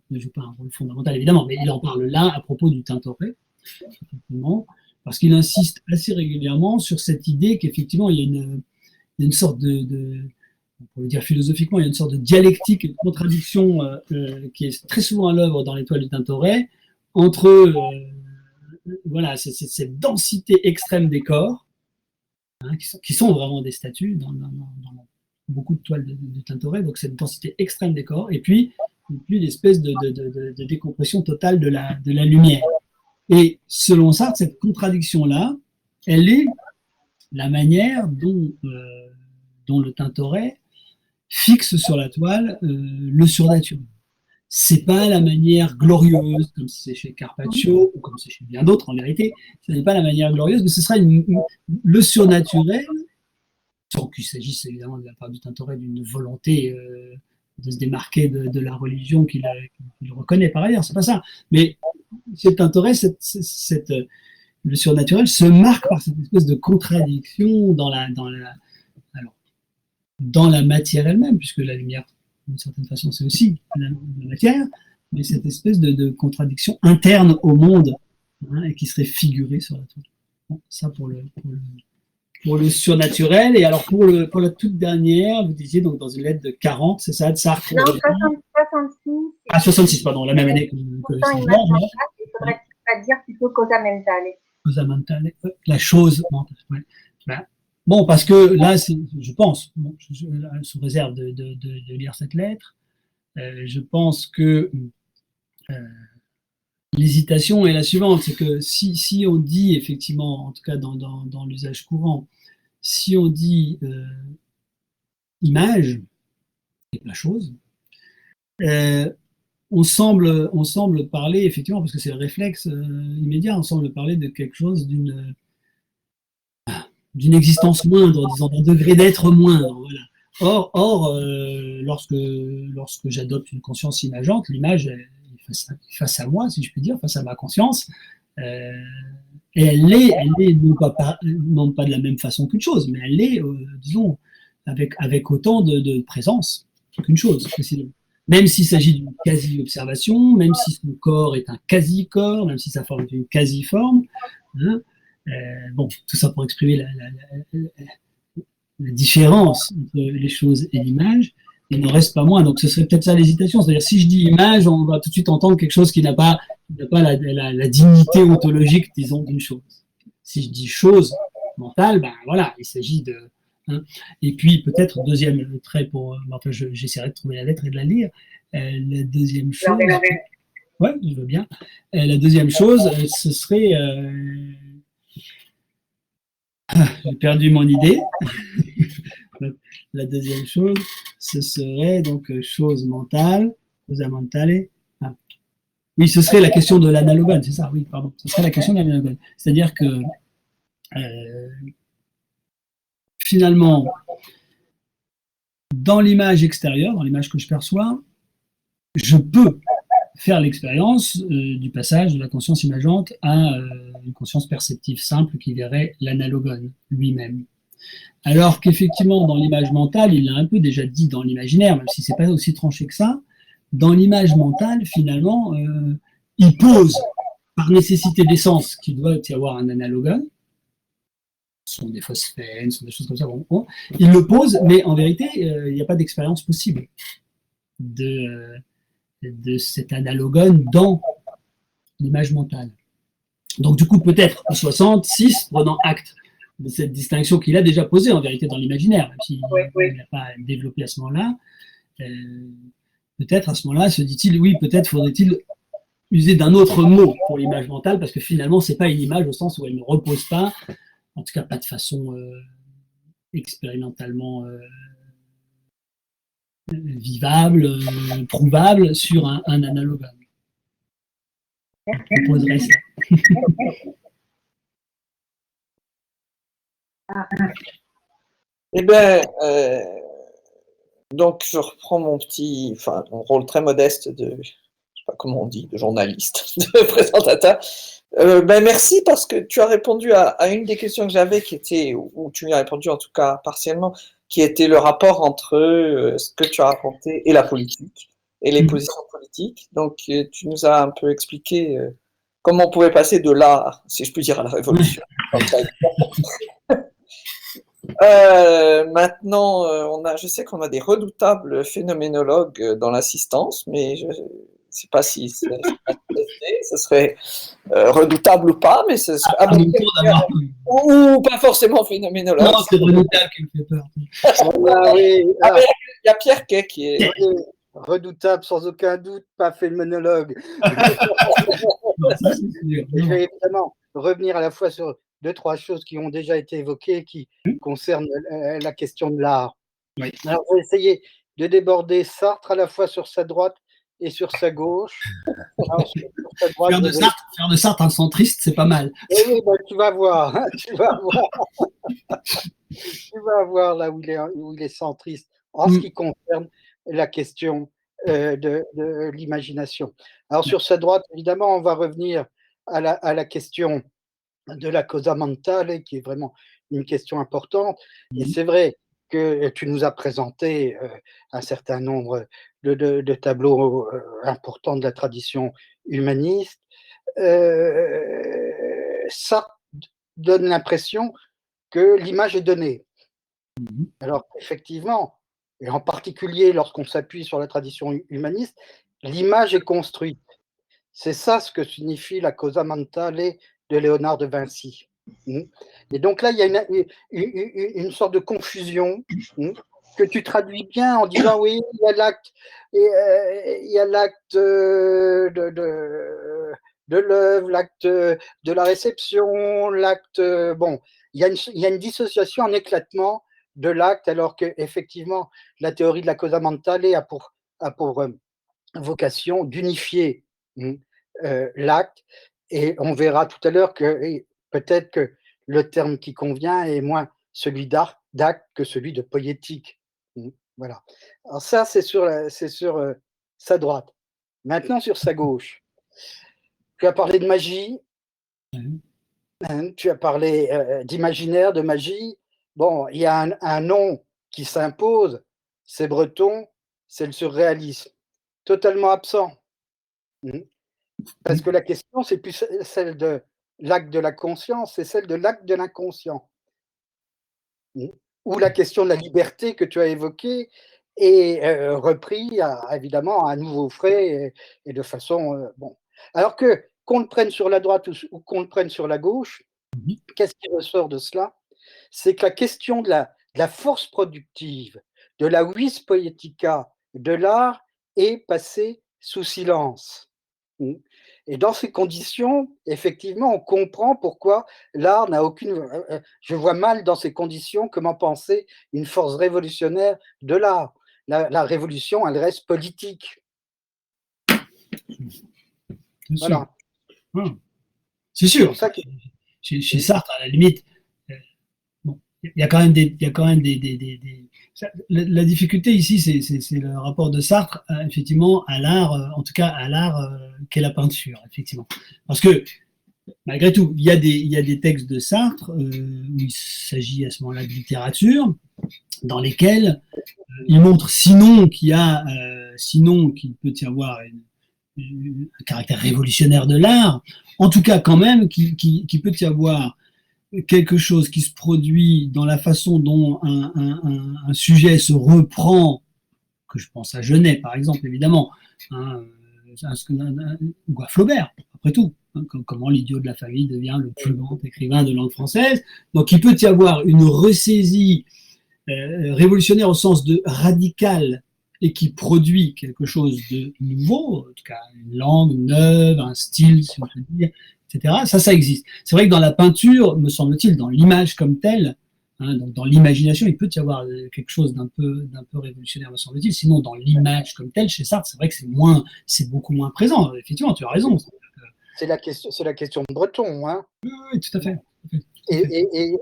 ne joue pas un rôle fondamental évidemment, mais il en parle là à propos du Tintoret, effectivement, parce qu'il insiste assez régulièrement sur cette idée qu'effectivement il y a une sorte on pourrait dire philosophiquement, il y a une sorte de dialectique et de contradiction qui est très souvent à l'œuvre dans l'étoile du Tintoret, entre voilà, cette densité extrême des corps, hein, qui sont vraiment des statues dans beaucoup de toiles de Tintoret, donc cette densité extrême des corps, et puis l'espèce de décompression totale de la lumière. Et selon Sartre, cette contradiction-là, elle est la manière dont le Tintoret fixe sur la toile le surnaturel. C'est pas la manière glorieuse, comme c'est chez Carpaccio, ou comme c'est chez bien d'autres en vérité, ce n'est pas la manière glorieuse, mais ce sera le surnaturel, sans qu'il s'agisse évidemment de la part du Tintoret d'une volonté de se démarquer de la religion qu'il reconnaît par ailleurs, c'est pas ça. Mais chez Tintoret, le surnaturel se marque par cette espèce de contradiction dans la matière elle-même, puisque la lumière, d'une certaine façon, c'est aussi la matière, mais cette espèce de contradiction interne au monde, hein, et qui serait figurée sur la toile. Bon, ça pour le surnaturel. Et alors pour la toute dernière, vous disiez donc dans une lettre de 40, c'est ça, de Sartre? Non, 66. Ah, 66, pardon, la même année que il faudrait pas dire plutôt causa mentale. Causa mentale, la chose mentale. Ouais. Ben, Bon, parce que là, je pense, bon, sous réserve de lire cette lettre, je pense que l'hésitation est la suivante, c'est que si on dit effectivement, en tout cas dans l'usage courant, si on dit image, c'est la chose, on semble parler, effectivement, parce que c'est le réflexe immédiat, on semble parler de quelque chose d'une existence moindre, disons, d'un degré d'être moindre. Voilà. Or lorsque j'adopte une conscience imageante, l'image est face à moi, si je puis dire, face à ma conscience, et elle est non pas de la même façon qu'une chose, mais elle est, disons, avec autant de présence qu'une chose, précisément. Même s'il s'agit d'une quasi-observation, même si son corps est un quasi-corps, même si sa forme est une quasi-forme, hein, bon, tout ça pour exprimer la différence entre les choses et l'image, il n'en reste pas moins. Donc ce serait peut-être ça l'hésitation. C'est-à-dire si je dis image, on va tout de suite entendre quelque chose qui n'a pas la dignité ontologique, disons, d'une chose. Si je dis chose mentale, ben voilà, il s'agit de... Hein. Et puis peut-être, deuxième trait pour... Enfin, j'essaierai de trouver la lettre et de la lire. La deuxième chose... Ouais, je veux bien. La deuxième chose, ce serait... j'ai perdu mon idée. La deuxième chose, ce serait donc chose mentale, cosa mentale. Ah. Oui, ce serait la question de l'analogone, c'est ça, oui, pardon. Ce serait la question de l'analogone. C'est-à-dire que finalement, dans l'image extérieure, dans l'image que je perçois, je peux faire l'expérience du passage de la conscience imageante à une conscience perceptive simple qui verrait l'analogone lui-même. Alors qu'effectivement, dans l'image mentale, il l'a un peu déjà dit dans l'imaginaire, même si ce n'est pas aussi tranché que ça, dans l'image mentale, finalement, il pose par nécessité d'essence qu'il doit y avoir un analogone, ce sont des phosphènes, ce sont des choses comme ça, bon. Il le pose, mais en vérité, il n'y a pas d'expérience possible de cet analogone dans l'image mentale. Donc du coup, peut-être en 66, prenant acte de cette distinction qu'il a déjà posée en vérité dans l'imaginaire, même s'il n'a pas développé à ce moment-là, peut-être à ce moment-là se dit-il, oui, peut-être faudrait-il user d'un autre mot pour l'image mentale, parce que finalement, c'est pas une image au sens où elle ne repose pas, en tout cas pas de façon expérimentalement vivable, prouvable sur un analogone. Je poserai ça. Eh bien, donc je reprends mon rôle très modeste de, je sais pas comment on dit, de journaliste, de présentateur. Merci parce que tu as répondu à une des questions que j'avais qui était, ou tu m'y as répondu en tout cas partiellement, qui était le rapport entre ce que tu as raconté et la politique, et les positions politiques. Donc tu nous as un peu expliqué comment on pouvait passer de là, si je puis dire, à la révolution. Maintenant, je sais qu'on a des redoutables phénoménologues dans l'assistance, mais je ne sais pas si ce serait redoutable ou pas, mais ce serait ou pas forcément phénoménologue. Non, c'est redoutable qui me fait peur. Il y a Pierre Quay qui est redoutable sans aucun doute, pas phénoménologue. Je vais évidemment revenir à la fois sur deux, trois choses qui ont déjà été évoquées, qui concernent la question de l'art. Oui. Alors, je vais essayer de déborder Sartre à la fois sur sa droite et sur sa gauche. Alors, sur sa droite, faire de Sartre un centriste, c'est pas mal. Oui, ben, tu vas voir. Tu vas voir là où il est centriste en ce qui concerne la question de l'imagination. Alors, sur sa droite, évidemment, on va revenir à la question de la causa mentale, qui est vraiment une question importante. Et c'est vrai que tu nous as présenté un certain nombre de tableaux importants de la tradition humaniste. Ça donne l'impression que l'image est donnée. Alors, effectivement, et en particulier lorsqu'on s'appuie sur la tradition humaniste, l'image est construite. C'est ça ce que signifie la causa mentale de Léonard de Vinci. Et donc là, il y a une sorte de confusion que tu traduis bien en disant oui, il y a l'acte, de l'œuvre, l'acte de la réception, l'acte. Bon, il y a une dissociation, un éclatement de l'acte, alors qu'effectivement, la théorie de la causa mentale a pour vocation d'unifier l'acte. Et on verra tout à l'heure que peut-être que le terme qui convient est moins celui d'acte que celui de poétique. Voilà. Alors ça, c'est sur sa droite. Maintenant, sur sa gauche, tu as parlé de magie, tu as parlé d'imaginaire, de magie. Bon, il y a un nom qui s'impose, c'est breton, c'est le surréalisme, totalement absent. Parce que la question, c'est plus celle de l'acte de la conscience, c'est celle de l'acte de l'inconscient. Ou la question de la liberté que tu as évoquée est repris évidemment à nouveau frais et de façon bon. Alors que qu'on le prenne sur la droite ou qu'on le prenne sur la gauche, qu'est-ce qui ressort de cela? C'est que la question de la force productive, de la vis poetica, de l'art est passée sous silence. Et dans ces conditions, effectivement, on comprend pourquoi l'art n'a aucune. Je vois mal dans ces conditions comment penser une force révolutionnaire de l'art. La révolution, elle reste politique. Voilà. C'est sûr. C'est ça que... Chez Sartre, à la limite, bon, il y a quand même la difficulté ici, c'est le rapport de Sartre, effectivement, à l'art, en tout cas à l'art qu'est la peinture, effectivement. Parce que, malgré tout, il y a des textes de Sartre où il s'agit à ce moment-là de littérature, dans lesquels il montre sinon qu'il peut y avoir un caractère révolutionnaire de l'art, en tout cas quand même qu'il peut y avoir quelque chose qui se produit dans la façon dont un sujet se reprend, que je pense à Genet par exemple évidemment, ou à Flaubert après tout, comment l'idiot de la famille devient le plus grand écrivain de langue française. Donc il peut y avoir une ressaisie révolutionnaire au sens de radical et qui produit quelque chose de nouveau, en tout cas une langue neuve, un style, si on peut dire, etc. Ça existe. C'est vrai que dans la peinture, me semble-t-il, dans l'image comme telle, donc dans l'imagination, il peut y avoir quelque chose d'un peu révolutionnaire, me semble-t-il. Sinon, dans l'image comme telle, chez Sartre, c'est vrai que c'est beaucoup moins présent. Effectivement, tu as raison. C'est la question de Breton, hein. Oui, tout à fait. Et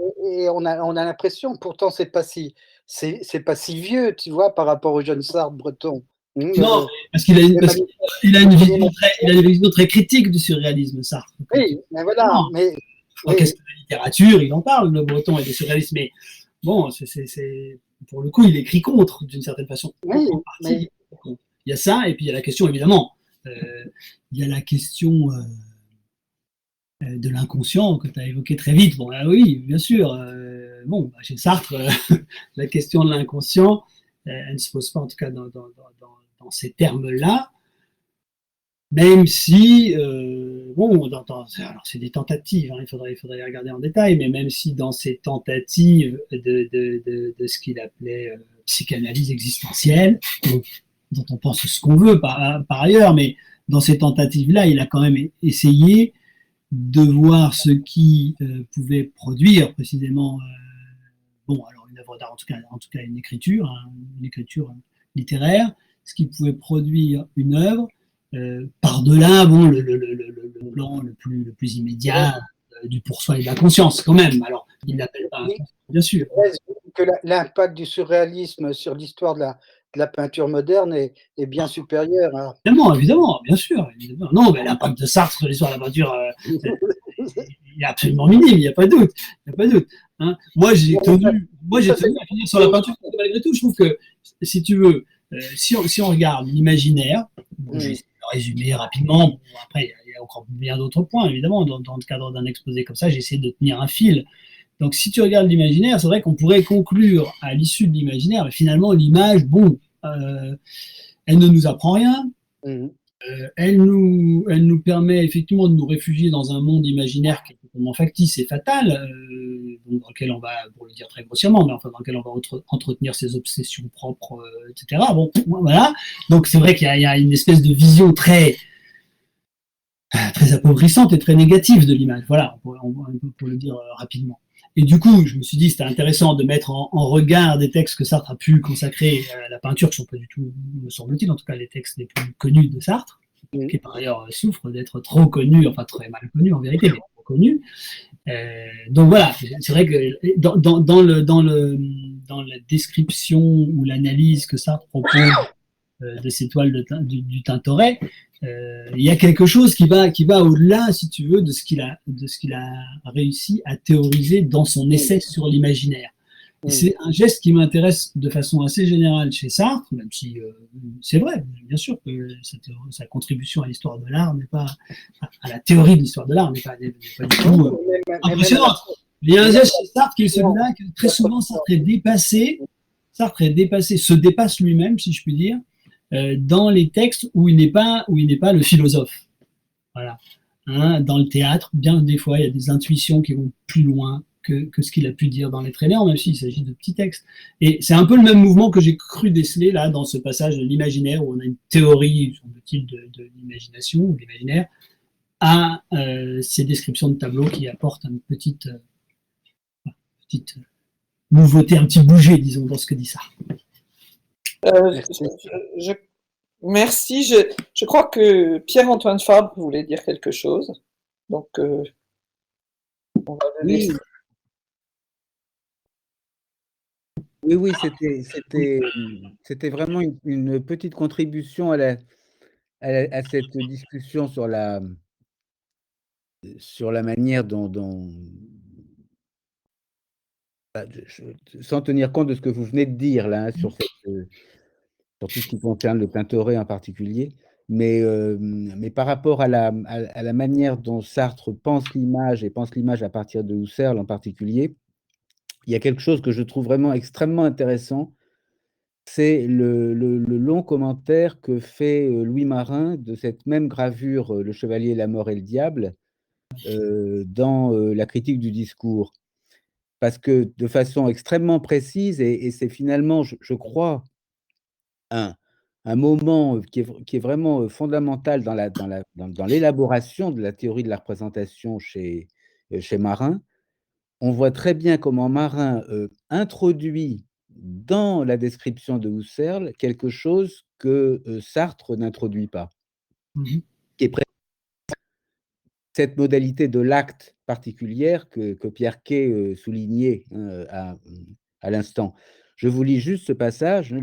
on a l'impression, pourtant c'est pas si vieux, tu vois, par rapport au jeune Sartre breton. Non, parce qu'il a une vision très critique du surréalisme, Sartre. Oui, mais voilà. En question de littérature, il en parle, le breton et du surréalisme, mais bon, pour le coup, il écrit contre, d'une certaine façon. Oui, mais... Il y a ça, et puis il y a la question, évidemment, il y a la question de l'inconscient que tu as évoqué très vite. Bon, oui, bien sûr. Chez Sartre, la question de l'inconscient, elle ne se pose pas, en tout cas, dans ces termes-là, même si, alors c'est des tentatives, il faudrait les regarder en détail, mais même si dans ces tentatives de ce qu'il appelait psychanalyse existentielle, dont on pense ce qu'on veut par ailleurs, mais dans ces tentatives-là, il a quand même essayé de voir ce qui pouvait produire précisément alors une œuvre d'art, en tout cas une écriture littéraire, ce qui pouvait produire une œuvre par-delà le plan le plus immédiat du pour soi et de la conscience quand même. Alors il l'appelle pas, bien sûr. Que l'impact du surréalisme sur l'histoire de la peinture moderne est bien supérieur. Évidemment, bien sûr. Évidemment. Non, mais l'impact de Sartre sur l'histoire de la peinture, il est absolument minime, il n'y a pas de doute. Hein. Moi, j'ai tenu à finir sur la peinture, malgré tout, je trouve que, si tu veux, si on regarde l'imaginaire, je vais essayer de résumer rapidement, bon, après, il y a encore bien d'autres points, évidemment, dans le cadre d'un exposé comme ça, j'ai essayé de tenir un fil. Donc, si tu regardes l'imaginaire, c'est vrai qu'on pourrait conclure à l'issue de l'imaginaire, mais finalement, l'image, elle ne nous apprend rien. Elle nous permet effectivement de nous réfugier dans un monde imaginaire qui est totalement factice et fatal, dans lequel on va, pour le dire très grossièrement, mais enfin dans lequel on va entretenir ses obsessions propres, etc. Bon, voilà. Donc c'est vrai qu'il y a une espèce de vision très appauvrissante et très négative de l'image. Voilà, pour le dire rapidement. Et du coup, je me suis dit, c'était intéressant de mettre en regard des textes que Sartre a pu consacrer à la peinture, qui ne sont pas du tout, me semble-t-il, en tout cas les textes les plus connus de Sartre, qui par ailleurs souffre d'être trop connu, enfin très mal connu en vérité, mais trop connu. Donc voilà, c'est vrai que dans la description ou l'analyse que Sartre propose de ces toiles du Tintoret, il y a quelque chose qui va au-delà, si tu veux, de ce qu'il a réussi à théoriser dans son essai sur l'imaginaire. Et c'est un geste qui m'intéresse de façon assez générale chez Sartre, même si c'est vrai, bien sûr que sa contribution à l'histoire de l'art n'est pas, à la théorie de l'histoire de l'art n'est pas du tout impressionnante. Il y a un geste chez Sartre qui est celui-là que très souvent Sartre est dépassé, se dépasse lui-même, si je puis dire, dans les textes où il n'est pas le philosophe. Voilà. Hein, dans le théâtre, bien des fois, il y a des intuitions qui vont plus loin que ce qu'il a pu dire dans Les Traîneurs, même s'il s'agit de petits textes. Et c'est un peu le même mouvement que j'ai cru déceler là dans ce passage de l'imaginaire, où on a une théorie, semble-t-il, de l'imagination ou de l'imaginaire, à ces descriptions de tableaux qui apportent une petite nouveauté, un petit bouger, disons, dans ce que dit ça. Merci. Je crois que Pierre-Antoine Fabre voulait dire quelque chose. Donc, on va le laisser. Oui, c'était vraiment une petite contribution à cette discussion sur la manière dont sans tenir compte de ce que vous venez de dire là, sur tout ce qui concerne le Tintoret en particulier, mais par rapport à la manière dont Sartre pense l'image et pense l'image à partir de Husserl en particulier, il y a quelque chose que je trouve vraiment extrêmement intéressant, c'est le long commentaire que fait Louis Marin de cette même gravure, Le Chevalier, la mort et le diable, dans la critique du discours. Parce que de façon extrêmement précise, et c'est finalement, je crois, un moment qui est vraiment fondamental dans l'élaboration de la théorie de la représentation chez Marin. On voit très bien comment Marin introduit dans la description de Husserl quelque chose que Sartre n'introduit pas, qui est cette modalité de l'acte particulière que Pierre Quay soulignait à l'instant. Je vous lis juste ce passage.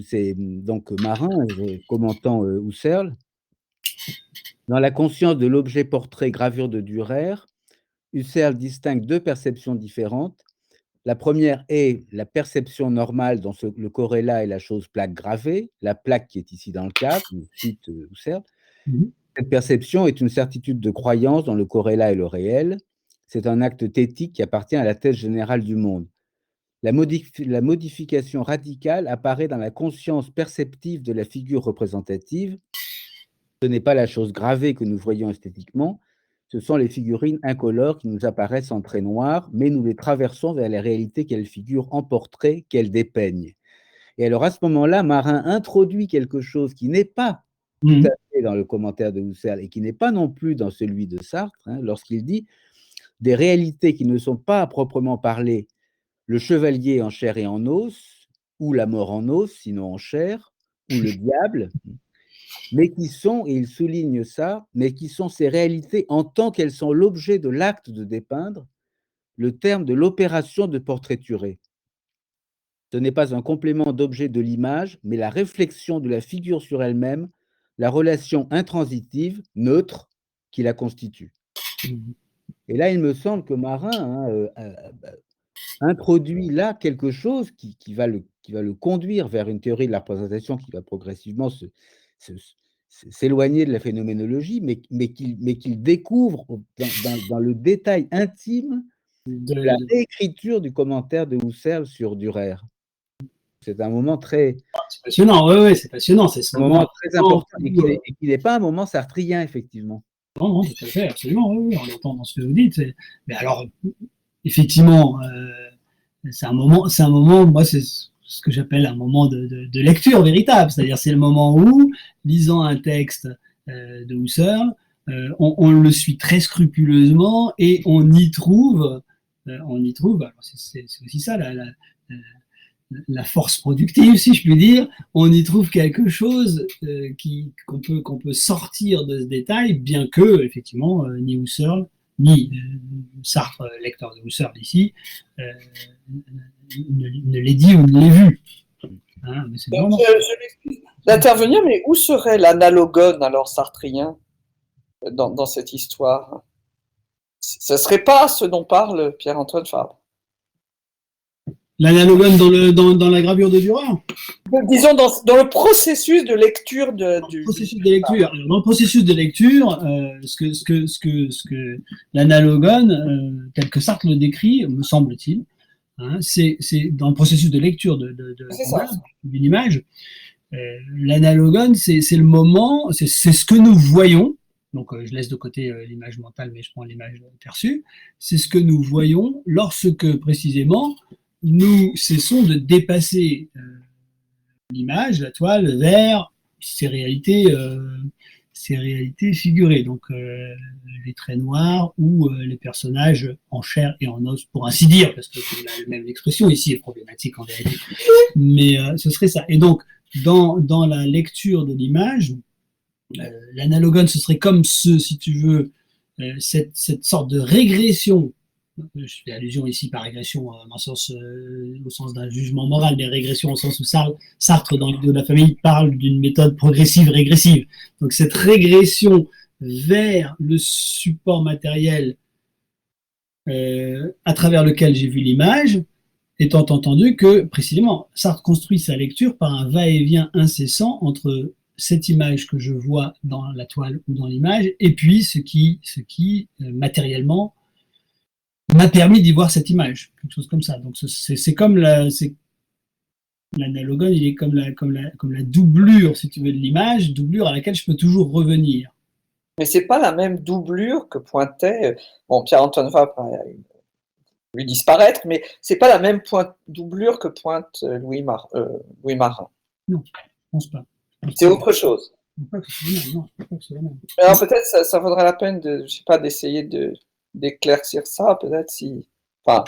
C'est Marin commentant Husserl. Dans la conscience de l'objet portrait gravure de Dürer, Husserl distingue deux perceptions différentes. La première est la perception normale dont le corrélat est la chose plaque gravée, la plaque qui est ici dans le cadre, cite Husserl. Cette perception est une certitude de croyance dans le corrélat et le réel. C'est un acte thétique qui appartient à la thèse générale du monde. La modification radicale apparaît dans la conscience perceptive de la figure représentative. Ce n'est pas la chose gravée que nous voyons esthétiquement, ce sont les figurines incolores qui nous apparaissent en traits noirs, mais nous les traversons vers la réalité qu'elles figurent en portrait, qu'elles dépeignent. Et alors à ce moment-là, Marin introduit quelque chose qui n'est pas tout à fait dans le commentaire de Husserl et qui n'est pas non plus dans celui de Sartre, lorsqu'il dit des réalités qui ne sont pas à proprement parler le chevalier en chair et en os, ou la mort en os, sinon en chair, ou le diable, mais qui sont, et il souligne ça, mais qui sont ces réalités en tant qu'elles sont l'objet de l'acte de dépeindre, le terme de l'opération de portraiturer. Ce n'est pas un complément d'objet de l'image, mais la réflexion de la figure sur elle-même, la relation intransitive, neutre, qui la constitue. Et là, il me semble que Marin introduit là quelque chose qui va le conduire vers une théorie de la représentation qui va progressivement s'éloigner de la phénoménologie, mais qu'il découvre dans le détail intime de la réécriture du commentaire de Husserl sur Dürer. C'est un moment très passionnant, oui, c'est passionnant. C'est ce un moment très important où, et qui n'est pas un moment sartrien, effectivement. non, tout à fait, absolument, oui, on entend dans ce que vous dites. Mais alors, effectivement, c'est un moment, moi, c'est ce que j'appelle un moment de lecture véritable. C'est-à-dire, c'est le moment où, lisant un texte de Husserl, on le suit très scrupuleusement et on y trouve, alors c'est aussi ça la force productive, si je puis dire, on y trouve quelque chose qu'on peut sortir de ce détail, bien que, effectivement, ni Husserl, ni Sartre, lecteur de Husserl ici, ne l'ait dit ou ne l'ait vu. Hein, mais c'est vraiment... Je m'excuse d'intervenir, mais où serait l'analogone, alors, sartrien, dans cette histoire? Ce ne serait pas ce dont parle Pierre-Antoine Fabre. L'analogone dans la gravure de Dürer. Disons dans le processus de lecture du processus de lecture. Alors, dans le processus de lecture, ce que l'analogone, tel que Sartre le décrit, me semble-t-il, hein, c'est dans le processus de lecture d'une image, l'analogone, c'est le moment, c'est ce que nous voyons. Donc, je laisse de côté l'image mentale, mais je prends l'image perçue. C'est ce que nous voyons lorsque, précisément, nous cessons de dépasser l'image, la toile, vers ces réalités figurées. Donc, les traits noirs ou les personnages en chair et en os, pour ainsi dire, parce que même l'expression ici est problématique en vérité. Mais ce serait ça. Et donc, dans la lecture de l'image, l'analogone, ce serait comme si tu veux, cette sorte de régression. Je fais allusion ici par régression au sens d'un jugement moral, mais régression au sens où Sartre, dans l'idée de la famille, parle d'une méthode progressive régressive. Donc cette régression vers le support matériel à travers lequel j'ai vu l'image, étant entendu que, précisément, Sartre construit sa lecture par un va-et-vient incessant entre cette image que je vois dans la toile ou dans l'image, et puis ce qui matériellement m'a permis d'y voir cette image, quelque chose comme ça. Donc c'est comme l'analogone, il est comme la doublure, si tu veux, de l'image, doublure à laquelle je peux toujours revenir. Mais c'est pas la même doublure que pointait Pierre-Antoine Fabre lui disparaître, mais c'est pas la même doublure que pointe Louis Marin. Non, je pense pas. C'est autre chose. Je pense pas que c'est la même. Mais alors peut-être ça vaudrait la peine d'essayer d'éclaircir ça, peut-être si. Enfin,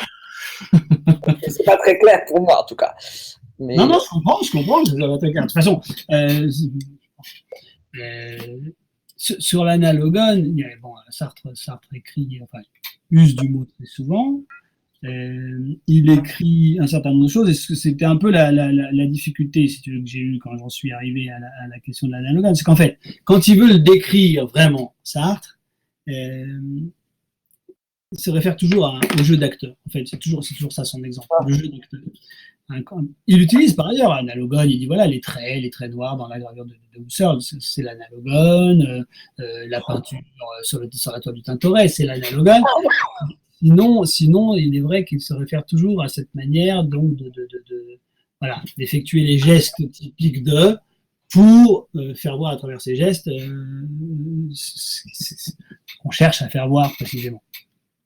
c'est pas très clair pour moi en tout cas. Mais... Non, je comprends, ça va très clair. De toute façon, sur l'analogone, Sartre écrit, enfin, use du mot très souvent. Il écrit un certain nombre de choses, et c'était un peu la difficulté, si tu veux, que j'ai eue quand j'en suis arrivé à la question de l'analogone, c'est qu'en fait, quand il veut le décrire vraiment, Sartre, il se réfère toujours au jeu d'acteur. En fait, c'est toujours ça son exemple, le jeu d'acteur. Il utilise par ailleurs l'analogone, il dit voilà, les traits noirs dans la gravure de Husserl, c'est l'analogone, la peinture sur la toile du Tintoret, c'est l'analogone. Sinon, il est vrai qu'il se réfère toujours à cette manière donc d'effectuer les gestes typiques pour faire voir à travers ces gestes qu'on cherche à faire voir précisément.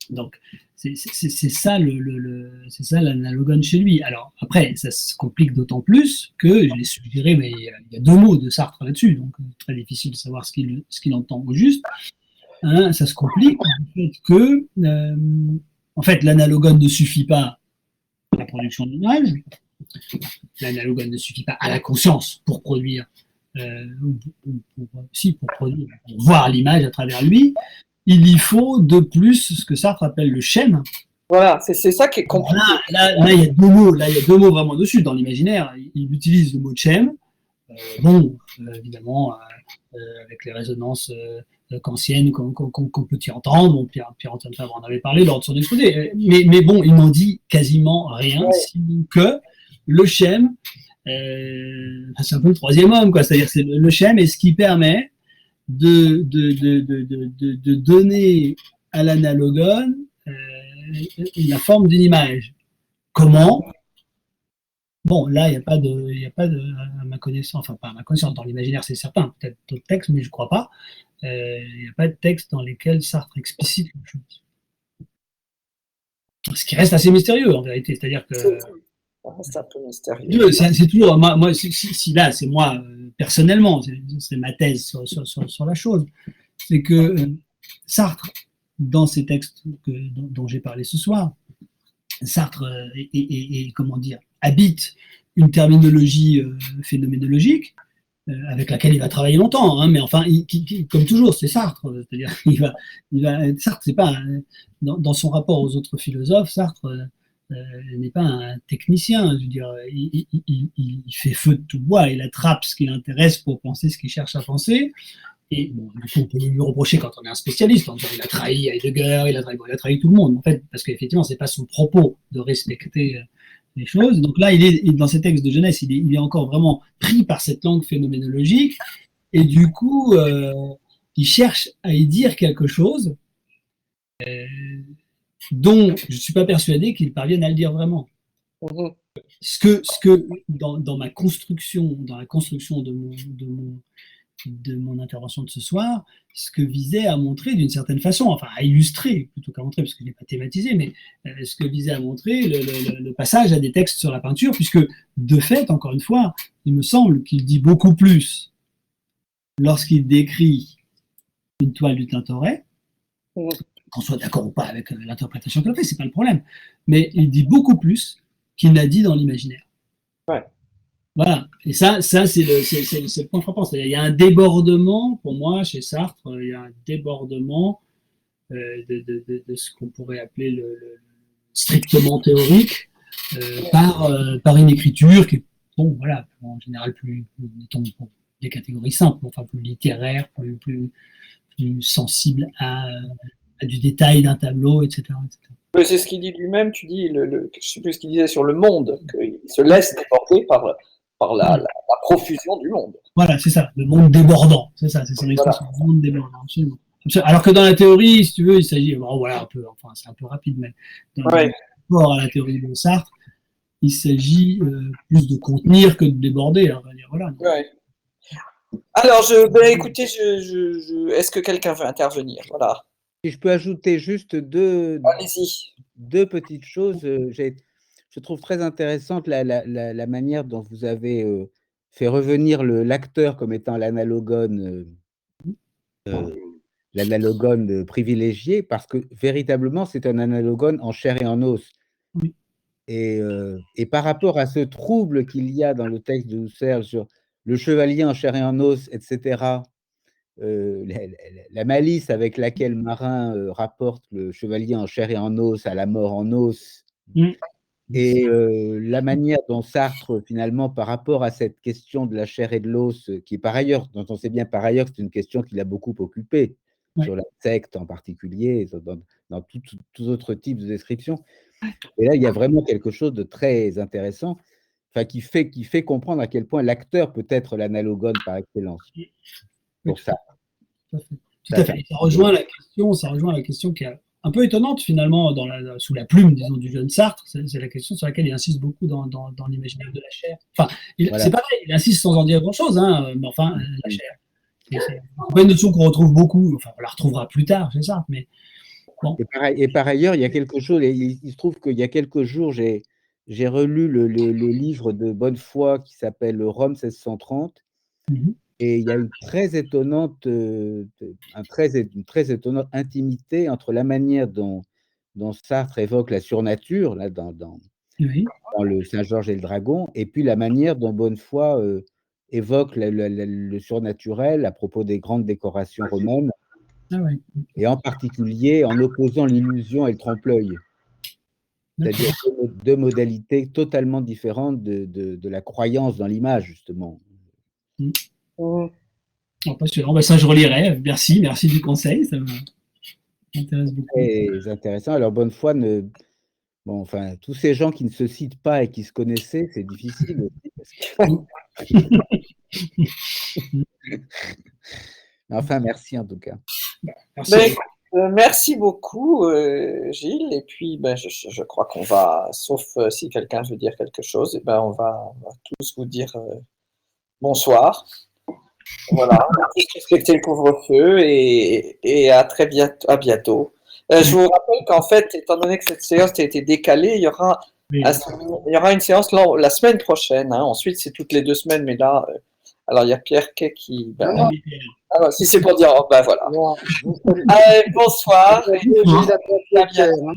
Donc, c'est ça l'analogone chez lui. Alors, après, ça se complique d'autant plus que, je l'ai suggéré, mais il y a 2 mots de Sartre là-dessus, donc très difficile de savoir ce qu'il entend au juste. Hein, ça se complique du fait que, en fait, l'analogone ne suffit pas à la production de l'image, l'analogone ne suffit pas à la conscience pour produire, pour voir l'image à travers lui. Il y faut de plus ce que Sartre appelle le schème. Voilà, c'est ça qui est compliqué. Là, il y a 2 mots, vraiment dessus. Dans l'imaginaire, il utilise le mot schème. Évidemment, avec les résonances kantiennes qu'on peut y entendre. Bon, Pierre-Antoine Fabre en avait parlé lors de son exposé. Mais bon, il n'en dit quasiment rien, sinon que le schème, c'est un peu le 3e homme, quoi. C'est-à-dire c'est le schème est ce qui permet de donner à l'analogone la forme d'une image. Comment ? Bon, là, il n'y a pas à ma connaissance, enfin pas à ma connaissance, dans l'imaginaire c'est certain, peut-être d'autres textes, mais je ne crois pas. Il n'y a pas de texte dans lesquels Sartre explicite quelque chose. Ce qui reste assez mystérieux en vérité, c'est-à-dire que c'est un peu mystérieux. c'est toujours, moi si là, c'est moi personnellement, c'est ma thèse sur la chose, c'est que Sartre, dans ces textes dont j'ai parlé ce soir, Sartre comment dire, habite une terminologie phénoménologique avec laquelle il va travailler longtemps, hein, mais enfin, comme toujours, c'est Sartre. C'est-à-dire, Sartre, c'est pas dans son rapport aux autres philosophes, Sartre n'est pas un technicien. Je veux dire, il fait feu de tout bois, il attrape ce qui l'intéresse pour penser ce qu'il cherche à penser. Et bon, du coup, on peut lui reprocher quand on est un spécialiste, en disant il a trahi Heidegger, il a trahi tout le monde, en fait, parce qu'effectivement, c'est pas son propos de respecter les choses. Donc là, dans ces textes de jeunesse, il est encore vraiment pris par cette langue phénoménologique, et du coup, il cherche à y dire quelque chose dont je ne suis pas persuadé qu'il parvienne à le dire vraiment. Ce que dans ma construction, dans la construction de mon intervention de ce soir, ce que visait à montrer d'une certaine façon, enfin à illustrer plutôt qu'à montrer, parce que je n'ai pas thématisé, mais ce que visait à montrer le passage à des textes sur la peinture, puisque de fait, encore une fois, il me semble qu'il dit beaucoup plus lorsqu'il décrit une toile du Tintoret, qu'on soit d'accord ou pas avec l'interprétation qu'il a fait, c'est pas le problème, mais il dit beaucoup plus qu'il n'a dit dans l'imaginaire. Ouais. Voilà, et ça c'est le point frappant. Il y a un débordement, pour moi, chez Sartre, il y a un débordement de ce qu'on pourrait appeler le strictement théorique par une écriture qui est, bon, voilà, en général plus mettons, des catégories simples, enfin plus littéraire, plus sensible à du détail d'un tableau, etc. C'est ce qu'il dit lui-même, tu dis, je ne sais plus ce qu'il disait sur le monde, qu'il se laisse déborder par la profusion du monde. Voilà, c'est ça, le monde débordant, c'est ça, c'est son expression, le monde débordant, absolument. Alors que dans la théorie, si tu veux, il s'agit, voilà, enfin, c'est un peu rapide, mais dans le rapport à la théorie de Sartre, il s'agit plus de contenir que de déborder, on va dire, voilà. Ouais. Alors, écoutez, est-ce que quelqu'un veut intervenir? Voilà. Si je peux ajouter juste deux petites choses, je trouve très intéressante la manière dont vous avez fait revenir l'acteur comme étant l'analogone privilégié, parce que véritablement, c'est un analogone en chair et en os. Oui. Et par rapport à ce trouble qu'il y a dans le texte de Husserl sur le chevalier en chair et en os, etc., la malice avec laquelle Marin rapporte le chevalier en chair et en os à la mort en os, et la manière dont Sartre, finalement, par rapport à cette question de la chair et de l'os, qui est par ailleurs, dont on sait bien par ailleurs que c'est une question qui l'a beaucoup occupé, sur la secte en particulier, dans tout autre type de description. Et là, il y a vraiment quelque chose de très intéressant, enfin, qui fait comprendre à quel point l'acteur peut être l'analogone par excellence pour ça. Tout à fait. Ça rejoint la question qui est un peu étonnante finalement sous la plume, disons, du jeune Sartre. C'est la question sur laquelle il insiste beaucoup dans l'imaginaire de la chair. Enfin, c'est pareil, il insiste sans en dire grand-chose, hein, mais enfin, la chair. C'est pas une notion qu'on retrouve beaucoup. Enfin, on la retrouvera plus tard, c'est ça. Mais bon. Et par ailleurs, il y a quelque chose. Et il se trouve qu'il y a quelques jours, j'ai relu le livre de Bonnefoy qui s'appelle Rome 1630. Et il y a une très étonnante intimité entre la manière dont Sartre évoque la surnature, là, dans le Saint-Georges et le Dragon, et puis la manière dont Bonnefoy évoque le surnaturel à propos des grandes décorations romaines, et en particulier en opposant l'illusion et le trompe-l'œil. C'est-à-dire deux modalités totalement différentes de la croyance dans l'image, justement. Ça, je relirai. Merci du conseil. Ça m'intéresse beaucoup. Très intéressant. Alors, Bonnefoy, enfin, tous ces gens qui ne se citent pas et qui se connaissaient, c'est difficile aussi. Enfin, merci en tout cas. Merci. Merci beaucoup, Gilles. Et puis, ben, je crois qu'on va, sauf si quelqu'un veut dire quelque chose, et ben, on va tous vous dire bonsoir. Voilà, on va tous respecter le couvre-feu et à très bientôt. À bientôt. Je vous rappelle qu'en fait, étant donné que cette séance a été décalée, il y aura, Oui. il y aura une séance la semaine prochaine. Hein. Ensuite, c'est toutes les 2 semaines, mais là, alors il y a Pierre Quay qui. Ben, Non, alors, si c'est pour dire, oh, ben voilà. non, Allez, bonsoir. Gilles, à bientôt, Pierre, hein.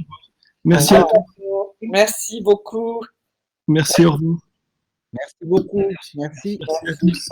Merci à tous. Merci beaucoup. Merci, au revoir. Merci beaucoup. Merci. Merci à tous.